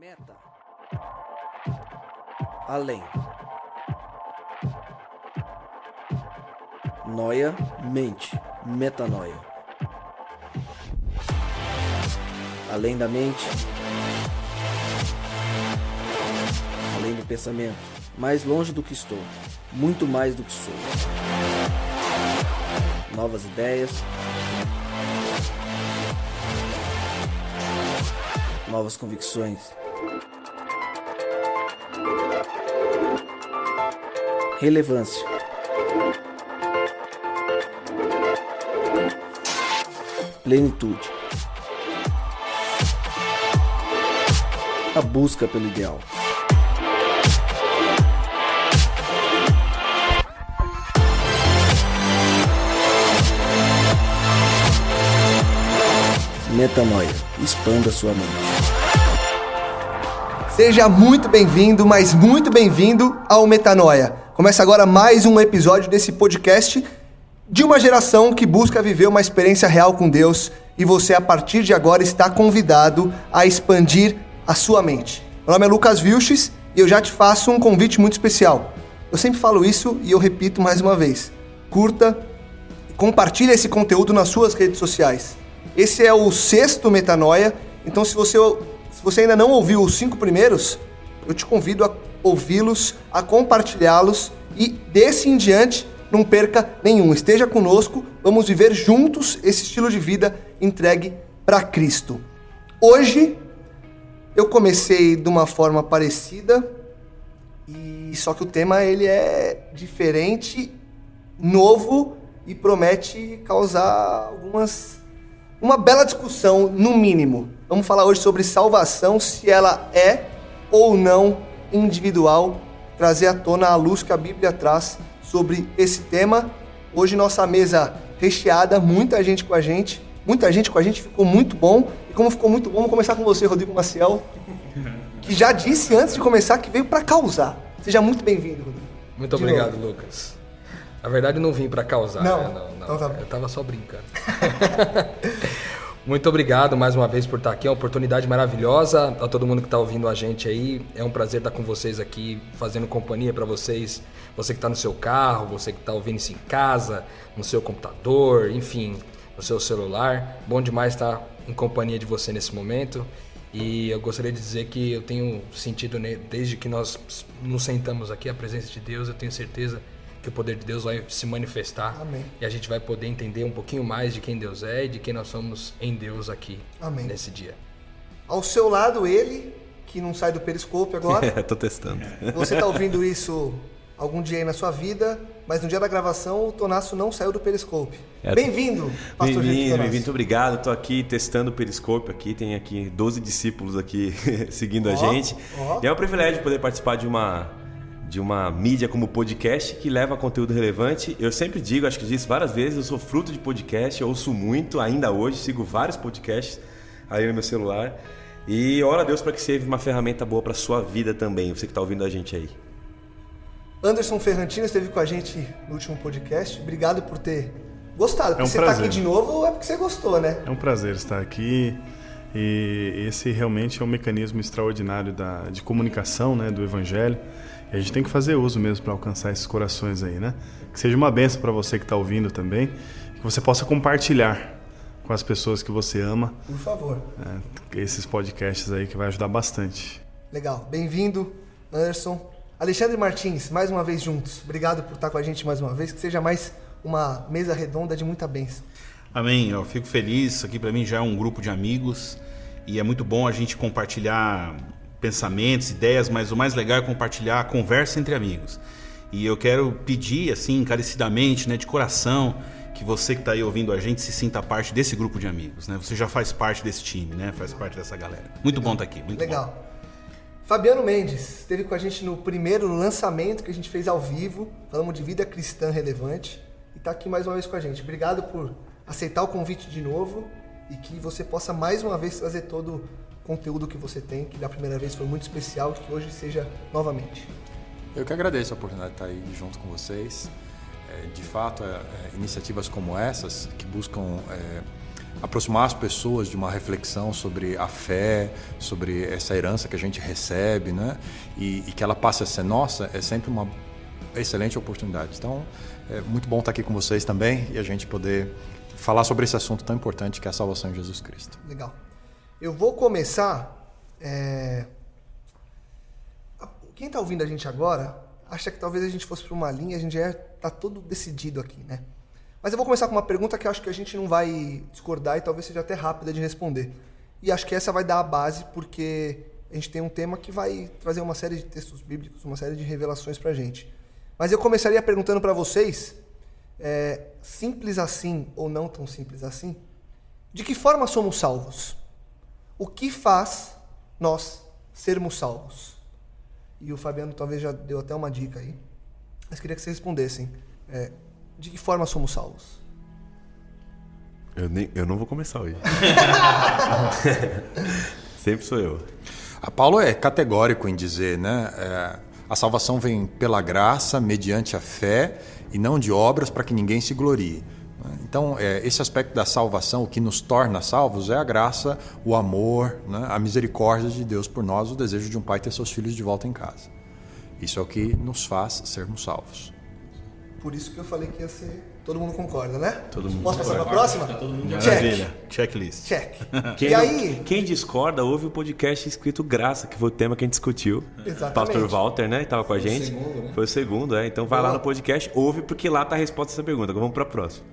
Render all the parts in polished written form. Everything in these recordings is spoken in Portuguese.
Meta. Além. Noia, mente, metanoia. Além da mente, além do pensamento, mais longe do que estou, muito mais do que sou. Novas ideias, novas convicções. Relevância. Plenitude. A busca pelo ideal. Metanoia. Expanda sua mente. Seja muito bem-vindo, mas muito bem-vindo ao Metanoia. Começa agora mais um episódio desse podcast de uma geração que busca viver uma experiência real com Deus, e você, a partir de agora, está convidado a expandir a sua mente. Meu nome é Lucas Vilches e eu já te faço um convite muito especial. Eu sempre falo isso e eu repito mais uma vez. Curta e compartilhe esse conteúdo nas suas redes sociais. Esse é o 6º Metanoia, então se você ainda não ouviu os 5 primeiros, eu te convido a ouvi-los, a compartilhá-los e desse em diante não perca nenhum. Esteja conosco, vamos viver juntos esse estilo de vida entregue para Cristo. Hoje eu comecei de uma forma parecida, só que o tema ele é diferente, novo e promete causar uma bela discussão, no mínimo. Vamos falar hoje sobre salvação, se ela é ou não individual, trazer à tona a luz que a Bíblia traz sobre esse tema. Hoje nossa mesa recheada, muita gente com a gente, ficou muito bom. E como ficou muito bom, vamos começar com você, Rodrigo Maciel, que já disse antes de começar que veio para causar. Seja muito bem-vindo, Rodrigo. Muito obrigado, Lucas. Na verdade, eu não vim para causar. Não, né? Não. Então tá bom. Eu tava só brincando. Muito obrigado mais uma vez por estar aqui, é uma oportunidade maravilhosa. A todo mundo que está ouvindo a gente aí, é um prazer estar com vocês aqui, fazendo companhia para vocês. Você que está no seu carro, você que está ouvindo isso em casa, no seu computador, enfim, no seu celular. Bom demais estar em companhia de você nesse momento. E eu gostaria de dizer que eu tenho sentido, desde que nós nos sentamos aqui, a presença de Deus, eu tenho certeza que o poder de Deus vai se manifestar. Amém. E a gente vai poder entender um pouquinho mais de quem Deus é e de quem nós somos em Deus aqui. Amém. Nesse dia. Ao seu lado, ele, que não sai do Periscope agora. Tô testando. Você tá ouvindo isso algum dia aí na sua vida, mas no dia da gravação o Tonasso não saiu do Periscope. Bem-vindo, pastor Bem-vindo, muito obrigado. Tô aqui testando o Periscope aqui, tem aqui 12 discípulos aqui seguindo a gente. E é um privilégio poder participar de uma mídia como podcast que leva conteúdo relevante. Eu sempre digo, acho que disse várias vezes, eu sou fruto de podcast, eu ouço muito, ainda hoje, sigo vários podcasts aí no meu celular. E oro a Deus para que seja uma ferramenta boa para sua vida também, você que está ouvindo a gente aí. Anderson Ferrantino esteve com a gente no último podcast. Obrigado por ter gostado. Porque você prazer. tá aqui de novo é porque você gostou, né? É um prazer estar aqui. E esse realmente é um mecanismo extraordinário de comunicação, né, do Evangelho. E a gente tem que fazer uso mesmo para alcançar esses corações aí, né? Que seja uma bênção para você que está ouvindo também, que você possa compartilhar com as pessoas que você ama. Por favor. Esses podcasts aí que vai ajudar bastante. Legal. Bem-vindo, Anderson. Alexandre Martins, mais uma vez juntos. Obrigado por estar com a gente mais uma vez. Que seja mais uma mesa redonda de muita bênção. Amém. Eu fico feliz. Isso aqui para mim já é um grupo de amigos e é muito bom a gente compartilhar pensamentos, ideias, mas o mais legal é compartilhar a conversa entre amigos. E eu quero pedir, assim, encarecidamente, né, de coração, que você que está aí ouvindo a gente se sinta parte desse grupo de amigos, né? Você já faz parte desse time, né? Faz parte dessa galera. Muito bom estar aqui, muito legal. Bom. Fabiano Mendes esteve com a gente no primeiro lançamento que a gente fez ao vivo. Falamos de vida cristã relevante. E está aqui mais uma vez com a gente. Obrigado por aceitar o convite de novo e que você possa mais uma vez trazer todo conteúdo que você tem, que da primeira vez foi muito especial, que hoje seja novamente. Eu que agradeço a oportunidade de estar aí junto com vocês. De fato, iniciativas como essas, que buscam aproximar as pessoas de uma reflexão sobre a fé, sobre essa herança que a gente recebe, né? E que ela passe a ser nossa, é sempre uma excelente oportunidade. Então, é muito bom estar aqui com vocês também e a gente poder falar sobre esse assunto tão importante que é a salvação em Jesus Cristo. Legal. Eu vou começar... Quem está ouvindo a gente agora acha que talvez a gente fosse para uma linha, a gente já está todo decidido aqui, né? Mas eu vou começar com uma pergunta que eu acho que a gente não vai discordar e talvez seja até rápida de responder. E acho que essa vai dar a base, porque a gente tem um tema que vai trazer uma série de textos bíblicos, uma série de revelações para a gente. Mas eu começaria perguntando para vocês, simples assim ou não tão simples assim, de que forma somos salvos? O que faz nós sermos salvos? E o Fabiano talvez já deu até uma dica aí, mas queria que vocês respondessem. De que forma somos salvos? Eu não vou começar hoje. Sempre sou eu. Paulo é categórico em dizer, né? A salvação vem pela graça, mediante a fé, e não de obras para que ninguém se glorie. Então, esse aspecto da salvação, o que nos torna salvos, é a graça, o amor, né? A misericórdia de Deus por nós, o desejo de um pai ter seus filhos de volta em casa. Isso é o que nos faz sermos salvos. Por isso que eu falei que ia ser... Todo mundo concorda, né? Todo mundo Posso concorda. passar para a próxima? Todo mundo maravilha. Checklist. Check. Quem discorda, ouve o podcast escrito Graça, que foi o tema que a gente discutiu. Exatamente. Pastor Walter, né? Estava com a gente. segundo, né? Foi o segundo, Então vai lá no podcast, ouve, porque lá tá a resposta dessa pergunta. Agora vamos para a próxima.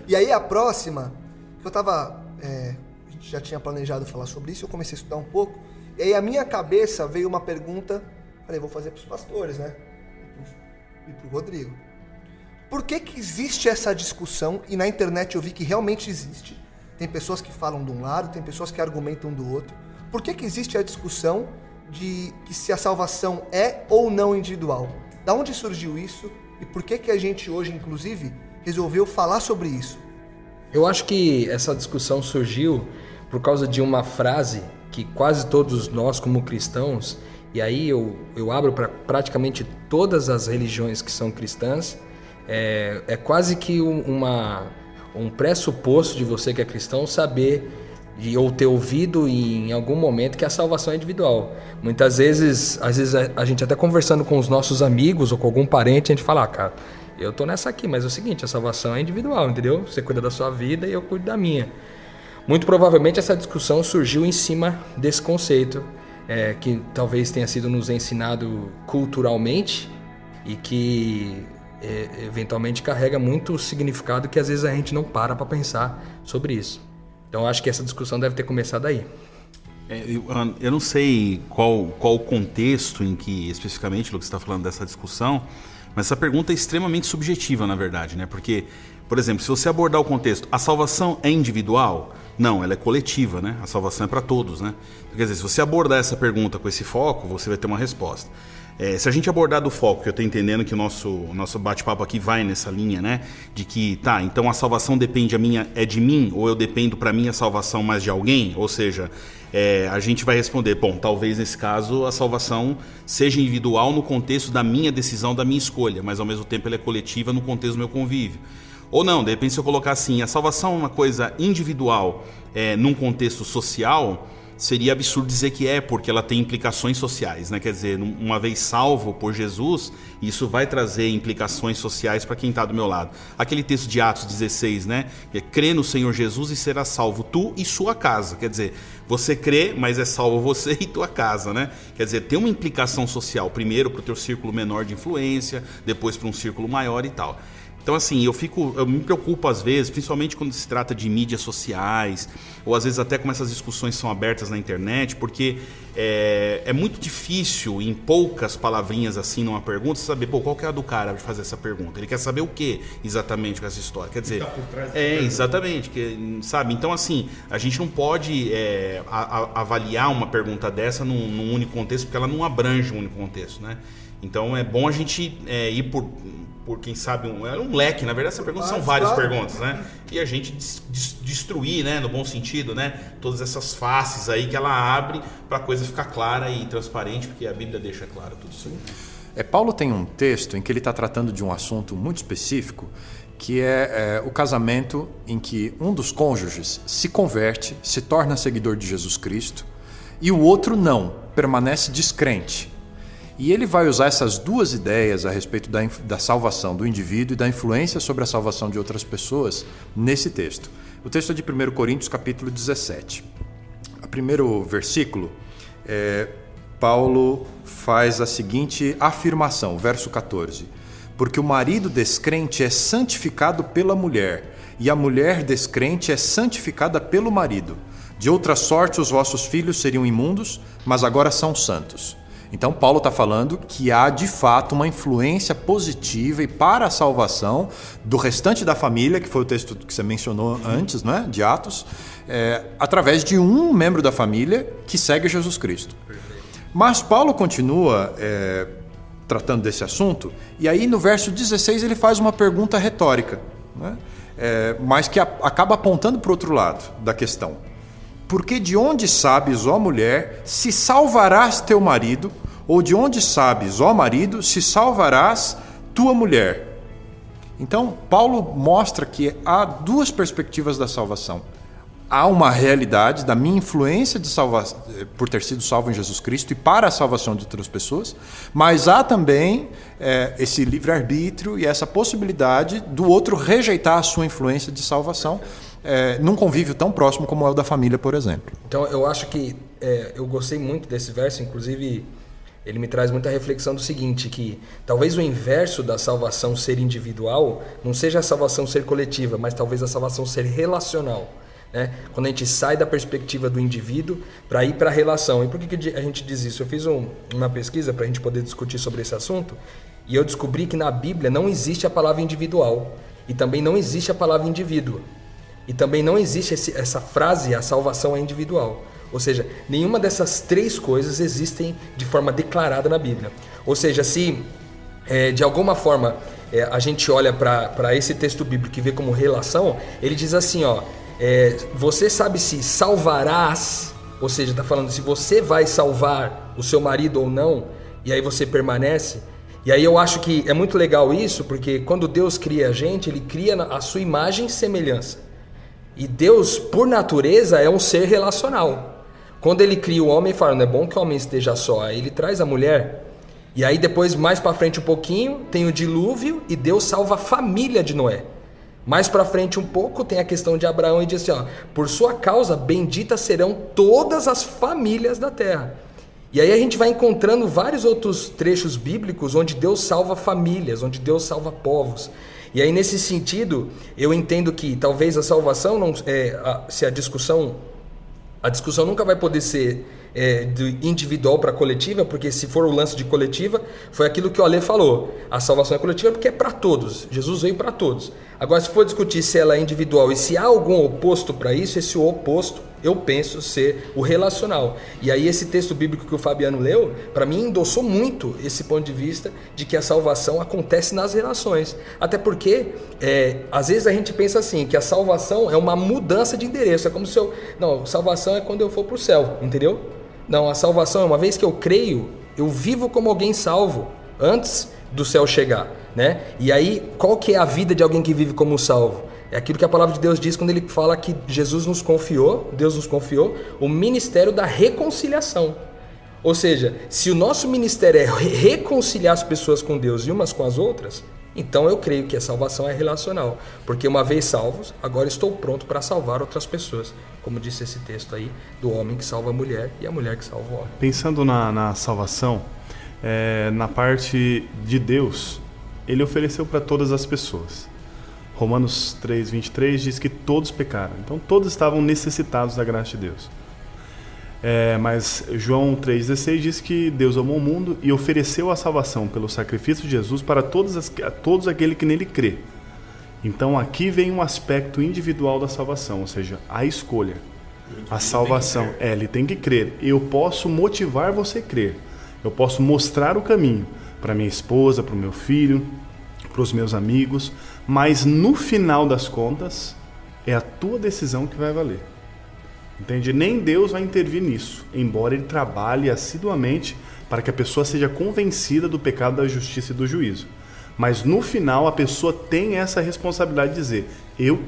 E aí a próxima, que eu tava... a gente já tinha planejado falar sobre isso, eu comecei a estudar um pouco. E aí a minha cabeça veio uma pergunta, falei, vou fazer para os pastores, né? E para o Rodrigo. Por que existe essa discussão? E na internet eu vi que realmente existe. Tem pessoas que falam de um lado, tem pessoas que argumentam do outro. Por que existe a discussão de que se a salvação é ou não individual? Da onde surgiu isso? E por que a gente hoje, inclusive, resolveu falar sobre isso? Eu acho que essa discussão surgiu por causa de uma frase que quase todos nós como cristãos, e aí eu abro para praticamente todas as religiões que são cristãs, é quase que um pressuposto de você que é cristão saber ou ter ouvido em algum momento que a salvação é individual. Muitas vezes, a gente até conversando com os nossos amigos ou com algum parente, a gente fala, cara, eu tô nessa aqui, mas é o seguinte, a salvação é individual, entendeu? Você cuida da sua vida e eu cuido da minha. Muito provavelmente essa discussão surgiu em cima desse conceito, que talvez tenha sido nos ensinado culturalmente e que eventualmente carrega muito significado que às vezes a gente não para pensar sobre isso. Então acho que essa discussão deve ter começado aí. Eu não sei qual o contexto em que especificamente, Lucas, está falando dessa discussão, mas essa pergunta é extremamente subjetiva, na verdade, né? Porque, por exemplo, se você abordar o contexto, a salvação é individual? Não, ela é coletiva, né? A salvação é para todos, né? Quer dizer, se você abordar essa pergunta com esse foco, você vai ter uma resposta. Se a gente abordar do foco, que eu estou entendendo que o nosso bate-papo aqui vai nessa linha, né? De que, então a salvação depende de mim, ou eu dependo para mim a salvação mais de alguém? Ou seja, a gente vai responder, bom, talvez nesse caso a salvação seja individual no contexto da minha decisão, da minha escolha, mas ao mesmo tempo ela é coletiva no contexto do meu convívio. Ou não, de repente se eu colocar assim, a salvação é uma coisa individual num contexto social, seria absurdo dizer que porque ela tem implicações sociais, né? Quer dizer, uma vez salvo por Jesus, isso vai trazer implicações sociais para quem está do meu lado. Aquele texto de Atos 16, né? Crê no Senhor Jesus e será salvo tu e sua casa. Quer dizer, você crê, mas é salvo você e tua casa, né? Quer dizer, tem uma implicação social, primeiro para o teu círculo menor de influência, depois para um círculo maior e tal. Então, assim, eu me preocupo às vezes, principalmente quando se trata de mídias sociais, ou às vezes até como essas discussões são abertas na internet, porque é muito difícil, em poucas palavrinhas assim numa pergunta, saber, qual que é a do cara de fazer essa pergunta? Ele quer saber o que exatamente com essa história? Quer dizer, exatamente, sabe? Então, assim, a gente não pode avaliar uma pergunta dessa num único contexto, porque ela não abrange um único contexto, né? Então, é bom a gente ir por quem sabe, um leque. Na verdade, essa pergunta são várias perguntas, né? E a gente destruir, né, no bom sentido, né, todas essas faces aí que ela abre para a coisa ficar clara e transparente, porque a Bíblia deixa claro tudo isso. Paulo tem um texto em que ele está tratando de um assunto muito específico que é o casamento em que um dos cônjuges se converte, se torna seguidor de Jesus Cristo, e o outro não, permanece descrente. E ele vai usar essas duas ideias a respeito da salvação do indivíduo e da influência sobre a salvação de outras pessoas nesse texto. O texto é de 1 Coríntios, capítulo 17. O primeiro versículo, Paulo faz a seguinte afirmação, verso 14. Porque o marido descrente é santificado pela mulher, e a mulher descrente é santificada pelo marido. De outra sorte, os vossos filhos seriam imundos, mas agora são santos. Então, Paulo está falando que há, de fato, uma influência positiva e para a salvação do restante da família, que foi o texto que você mencionou antes, né, de Atos, através de um membro da família que segue Jesus Cristo. Mas Paulo continua tratando desse assunto, e aí no verso 16 ele faz uma pergunta retórica, né, mas que acaba apontando para o outro lado da questão. Porque de onde sabes, ó mulher, se salvarás teu marido, ou de onde sabes, ó marido, se salvarás tua mulher? Então, Paulo mostra que há duas perspectivas da salvação. Há uma realidade da minha influência de por ter sido salvo em Jesus Cristo e para a salvação de outras pessoas, mas há também esse livre-arbítrio e essa possibilidade do outro rejeitar a sua influência de salvação num convívio tão próximo como é o da família, por exemplo. Então, eu acho que eu gostei muito desse verso, inclusive ele me traz muita reflexão do seguinte, que talvez o inverso da salvação ser individual não seja a salvação ser coletiva, mas talvez a salvação ser relacional. Né? Quando a gente sai da perspectiva do indivíduo para ir para a relação. E por que a gente diz isso? Eu fiz uma pesquisa para a gente poder discutir sobre esse assunto e eu descobri que na Bíblia não existe a palavra individual e também não existe a palavra indivíduo. E também não existe essa frase, a salvação é individual. Ou seja, nenhuma dessas três coisas existem de forma declarada na Bíblia. Ou seja, se de alguma forma a gente olha para esse texto bíblico e vê como relação, ele diz assim, ó, você sabe se salvarás, ou seja, está falando se você vai salvar o seu marido ou não, e aí você permanece. E aí eu acho que é muito legal isso, porque quando Deus cria a gente, Ele cria a sua imagem e semelhança. E Deus, por natureza, é um ser relacional. Quando Ele cria o homem, Ele fala, não é bom que o homem esteja só. Aí Ele traz a mulher. E aí depois, mais para frente um pouquinho, tem o dilúvio e Deus salva a família de Noé. Mais para frente um pouco tem a questão de Abraão e diz assim, ó, por sua causa benditas serão todas as famílias da terra. E aí a gente vai encontrando vários outros trechos bíblicos onde Deus salva famílias, onde Deus salva povos. E aí nesse sentido eu entendo que talvez a salvação não se a discussão nunca vai poder ser de individual para coletiva, porque se for o lance de coletiva, foi aquilo que o Ale falou, a salvação é coletiva porque é para todos, Jesus veio para todos. Agora, se for discutir se ela é individual e se há algum oposto para isso, esse oposto, eu penso ser o relacional. E aí esse texto bíblico que o Fabiano leu, para mim endossou muito esse ponto de vista de que a salvação acontece nas relações. Até porque, às vezes a gente pensa assim, que a salvação é uma mudança de endereço, é como se não, salvação é quando eu for para o céu, entendeu? Não, a salvação é uma vez que eu creio, eu vivo como alguém salvo, antes do céu chegar, né? E aí, qual que é a vida de alguém que vive como salvo? É aquilo que a palavra de Deus diz quando ele fala que Deus nos confiou o ministério da reconciliação. Ou seja, se o nosso ministério é reconciliar as pessoas com Deus e umas com as outras, então eu creio que a salvação é relacional. Porque uma vez salvos, agora estou pronto para salvar outras pessoas. Como disse esse texto aí, do homem que salva a mulher e a mulher que salva o homem. Pensando na salvação, na parte de Deus, Ele ofereceu para todas as pessoas. Romanos 3:23 diz que todos pecaram. Então todos estavam necessitados da graça de Deus. Mas João 3,16 diz que Deus amou o mundo e ofereceu a salvação pelo sacrifício de Jesus para todos aqueles que nele crê. Então aqui vem um aspecto individual da salvação, ou seja, a escolha. A salvação, ele tem que crer. Eu posso motivar você a crer. Eu posso mostrar o caminho para minha esposa, para o meu filho, para os meus amigos, mas no final das contas é a tua decisão que vai valer. Entende? Nem Deus vai intervir nisso, embora Ele trabalhe assiduamente para que a pessoa seja convencida do pecado, da justiça e do juízo. Mas no final a pessoa tem essa responsabilidade de dizer, eu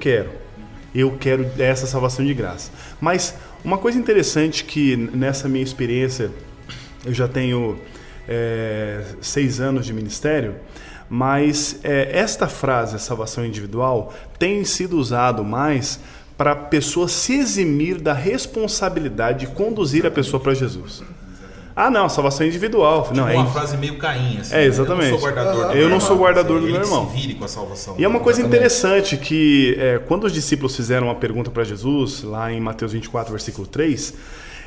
quero essa salvação de graça. Mas uma coisa interessante que nessa minha experiência, eu já tenho 6 anos de ministério, mas esta frase, a salvação individual, tem sido usado mais para a pessoa se eximir da responsabilidade de conduzir a pessoa para Jesus. Ah, não, salvação individual. Tipo, não, uma frase meio Caim, assim. Exatamente. Eu não sou guardador do meu irmão. Se vire com a salvação. E é uma coisa interessante que quando os discípulos fizeram uma pergunta para Jesus, lá em Mateus 24, versículo 3,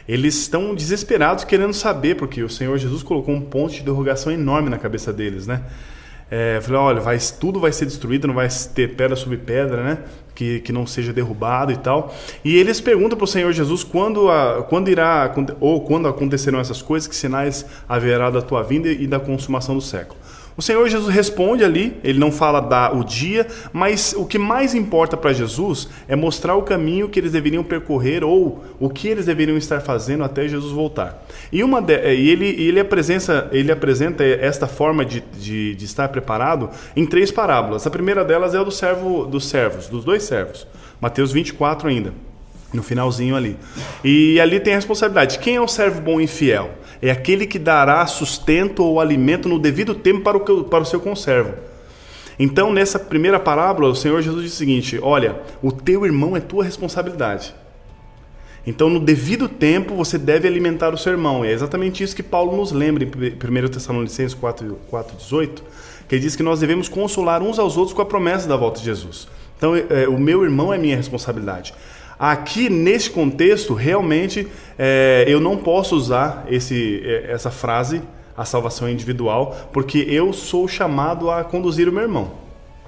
eles estão desesperados querendo saber, porque o Senhor Jesus colocou um ponto de interrogação enorme na cabeça deles, né? Falei, olha, tudo vai ser destruído, não vai ter pedra sobre pedra, né? Que não seja derrubado e tal. E eles perguntam para o Senhor Jesus quando acontecerão essas coisas, que sinais haverá da tua vinda e da consumação do século. O Senhor Jesus responde ali, ele não fala o dia, mas o que mais importa para Jesus é mostrar o caminho que eles deveriam percorrer ou o que eles deveriam estar fazendo até Jesus voltar. E ele apresenta esta forma de estar preparado em 3 parábolas. A primeira delas é a dos servos, dos 2 servos. Mateus 24 ainda, no finalzinho ali. E ali tem a responsabilidade. Quem é o servo bom e fiel? É aquele que dará sustento ou alimento no devido tempo para o seu conservo. Então, nessa primeira parábola, o Senhor Jesus diz o seguinte, olha, o teu irmão é tua responsabilidade. Então, no devido tempo, você deve alimentar o seu irmão. E é exatamente isso que Paulo nos lembra em 1 Tessalonicenses 4:18, que ele diz que nós devemos consolar uns aos outros com a promessa da volta de Jesus. Então, o meu irmão é minha responsabilidade. Aqui, nesse contexto, realmente, eu não posso usar essa frase, a salvação individual, porque eu sou chamado a conduzir o meu irmão.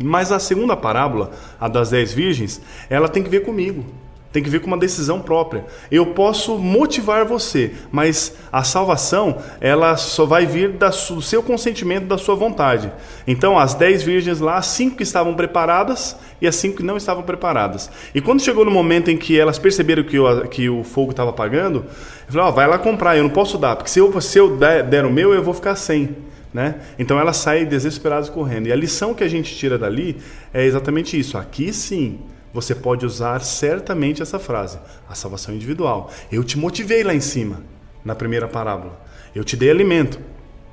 Mas a segunda parábola, a das 10 virgens, ela tem que ver comigo. Tem que ver com uma decisão própria. Eu posso motivar você, mas a salvação, ela só vai vir do seu consentimento, da sua vontade. Então, as 10 virgens lá, 5 que estavam preparadas e as 5 que não estavam preparadas. E quando chegou no momento em que elas perceberam que o fogo estava apagando, eu falei, vai lá comprar, eu não posso dar, porque se eu der o meu, eu vou ficar sem. Né? Então elas saem desesperadas correndo. E a lição que a gente tira dali é exatamente isso. Aqui sim, você pode usar certamente essa frase, a salvação individual. Eu te motivei lá em cima, na primeira parábola. Eu te dei alimento.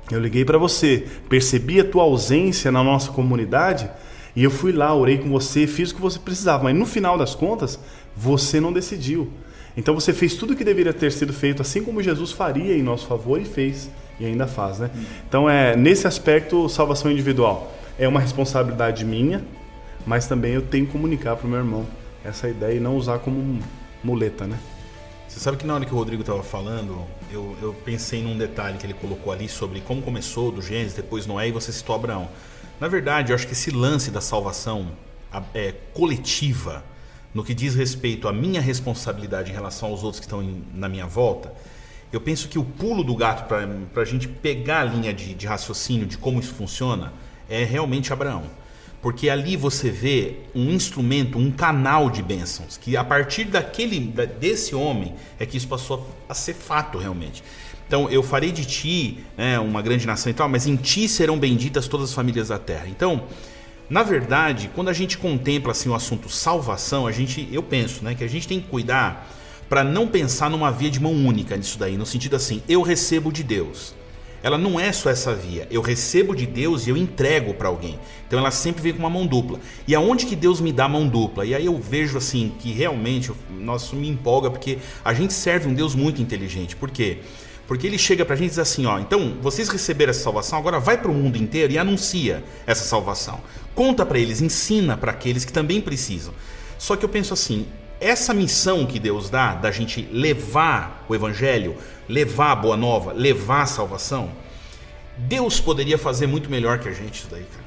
Eu liguei para você, percebi a tua ausência na nossa comunidade e eu fui lá, orei com você, fiz o que você precisava. Mas no final das contas, você não decidiu. Então você fez tudo o que deveria ter sido feito, assim como Jesus faria em nosso favor e fez, e ainda faz, né? Então, nesse aspecto, salvação individual é uma responsabilidade minha, mas também eu tenho que comunicar para o meu irmão essa ideia e não usar como muleta, né? Você sabe que na hora que o Rodrigo estava falando, eu pensei num detalhe que ele colocou ali sobre como começou do Gênesis, depois Noé e você citou Abraão. Na verdade, eu acho que esse lance da salvação coletiva, no que diz respeito à minha responsabilidade em relação aos outros que estão na minha volta, eu penso que o pulo do gato para a gente pegar a linha de raciocínio de como isso funciona é realmente Abraão. Porque ali você vê um instrumento, um canal de bênçãos, que a partir desse homem é que isso passou a ser fato realmente. Então, eu farei de ti uma grande nação e tal, mas em ti serão benditas todas as famílias da terra. Então, na verdade, quando a gente contempla assim, o assunto salvação, eu penso que a gente tem que cuidar para não pensar numa via de mão única nisso daí, no sentido assim, eu recebo de Deus. Ela não é só essa via, eu recebo de Deus e eu entrego para alguém. Então ela sempre vem com uma mão dupla. E aonde que Deus me dá mão dupla? E aí eu vejo assim que realmente, isso me empolga, porque a gente serve um Deus muito inteligente. Por quê? Porque ele chega pra gente e diz assim, então, vocês receberam essa salvação, agora vai pro mundo inteiro e anuncia essa salvação. Conta para eles, ensina para aqueles que também precisam. Só que eu penso assim, essa missão que Deus dá, da gente levar o evangelho, levar a boa nova, levar a salvação, Deus poderia fazer muito melhor que a gente isso daí, cara.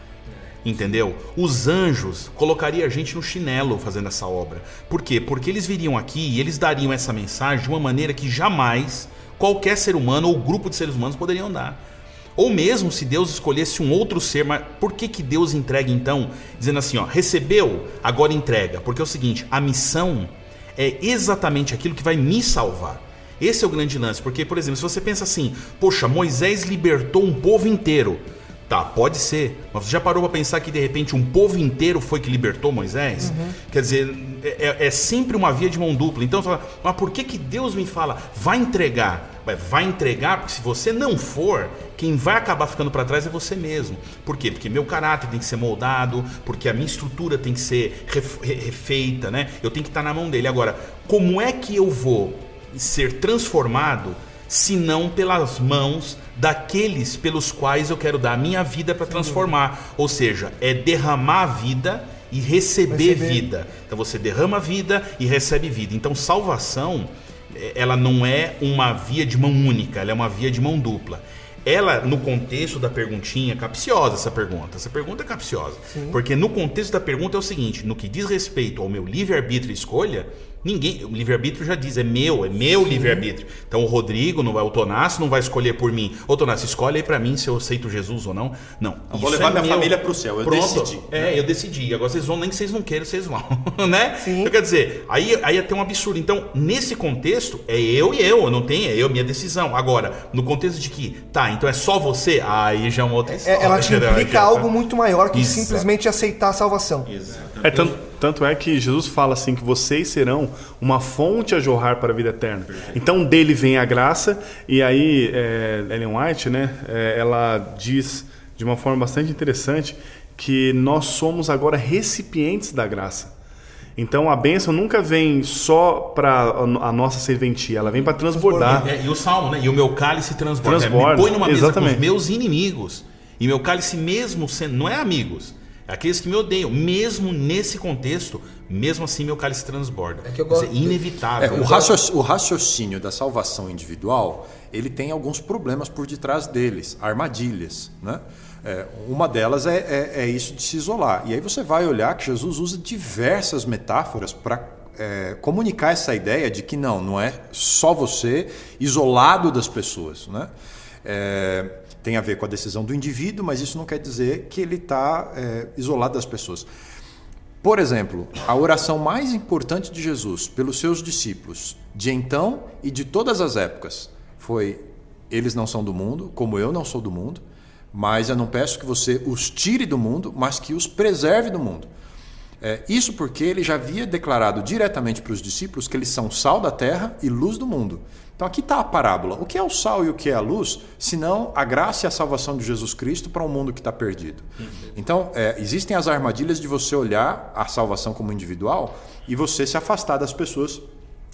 Entendeu? Os anjos colocariam a gente no chinelo fazendo essa obra. Por quê? Porque eles viriam aqui e eles dariam essa mensagem de uma maneira que jamais qualquer ser humano ou grupo de seres humanos poderiam dar. Ou mesmo se Deus escolhesse um outro ser, mas por que Deus entrega então? Dizendo assim, recebeu, agora entrega. Porque é o seguinte, a missão é exatamente aquilo que vai me salvar. Esse é o grande lance, porque, por exemplo, se você pensa assim, poxa, Moisés libertou um povo inteiro, Tá, pode ser. Mas você já parou para pensar que de repente um povo inteiro foi que libertou Moisés? Quer dizer, é sempre uma via de mão dupla. Então você fala, mas por que Deus me fala, vai entregar? Vai entregar, porque se você não for, quem vai acabar ficando para trás é você mesmo. Por quê? Porque meu caráter tem que ser moldado, porque a minha estrutura tem que ser refeita, né? Eu tenho que estar na mão dele. Agora, como é que eu vou ser transformado se não pelas mãos daqueles pelos quais eu quero dar a minha vida para transformar? Ou seja, é derramar a vida e receber vida. Então você derrama a vida e recebe vida. Então salvação, ela não é uma via de mão única, ela é uma via de mão dupla. Ela, no contexto da perguntinha, capciosa essa pergunta é capciosa. Sim. Porque no contexto da pergunta é o seguinte, no que diz respeito ao meu livre-arbítrio e escolha, o livre-arbítrio já diz, é meu livre-arbítrio. Então o Rodrigo, o Tonácio não vai escolher por mim. Ô Tonácio, escolhe aí pra mim se eu aceito Jesus ou não. Não. Eu vou levar minha família pro céu, eu decidi. Eu decidi. Agora vocês vão, nem que vocês não queiram, vocês vão. Né? Sim. Então, quer dizer, aí é até um absurdo. Então, nesse contexto, é eu, não tem, é eu, minha decisão. Agora, no contexto de que, tá, então é só você, aí já é uma outra história. Ela te implica algo muito maior que simplesmente aceitar a salvação. Exato. Tanto é que Jesus fala assim que vocês serão uma fonte a jorrar para a vida eterna. Então dele vem a graça, e aí Ellen White, né, ela diz de uma forma bastante interessante que nós somos agora recipientes da graça. Então a bênção nunca vem só para a nossa serventia, ela vem para transbordar. E o Salmo, né? E o meu cálice transborda. Me põe numa mesa com os meus inimigos. E meu cálice mesmo sendo, não é amigos, é aqueles que me odeiam. Mesmo nesse contexto, mesmo assim meu cálice transborda. É que eu gosto. É inevitável. O raciocínio da salvação individual, ele tem alguns problemas por detrás deles, armadilhas, né? Uma delas é isso de se isolar. E aí você vai olhar que Jesus usa diversas metáforas para comunicar essa ideia de que não é só você isolado das pessoas, né? Tem a ver com a decisão do indivíduo, mas isso não quer dizer que ele está isolado das pessoas. Por exemplo, a oração mais importante de Jesus pelos seus discípulos, de então e de todas as épocas, foi: eles não são do mundo, como eu não sou do mundo, mas eu não peço que você os tire do mundo, mas que os preserve do mundo. Isso porque ele já havia declarado diretamente para os discípulos que eles são sal da terra e luz do mundo. Então aqui está a parábola. O que é o sal e o que é a luz, senão a graça e a salvação de Jesus Cristo para um mundo que está perdido? Então existem as armadilhas de você olhar a salvação como individual e você se afastar das pessoas,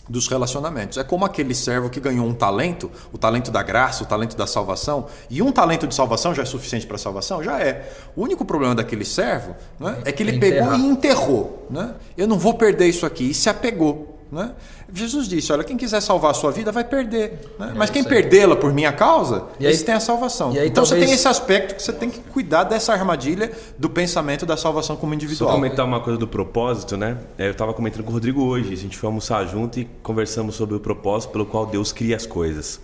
dos relacionamentos. É como aquele servo que ganhou um talento, o talento da graça, o talento da salvação, e um talento de salvação já é suficiente para a salvação? Já é. O único problema daquele servo, né, é que ele pegou e enterrou. Né? Eu não vou perder isso aqui, e se apegou. Né? Jesus disse, olha, quem quiser salvar a sua vida vai perder, né? Mas quem perdê-la por minha causa, esse tem a salvação. Aí, então talvez... você tem esse aspecto que você tem que cuidar dessa armadilha do pensamento da salvação como individual. Só comentar uma coisa do propósito, né? Eu estava comentando com o Rodrigo hoje, a gente foi almoçar junto e conversamos sobre o propósito pelo qual Deus cria as coisas.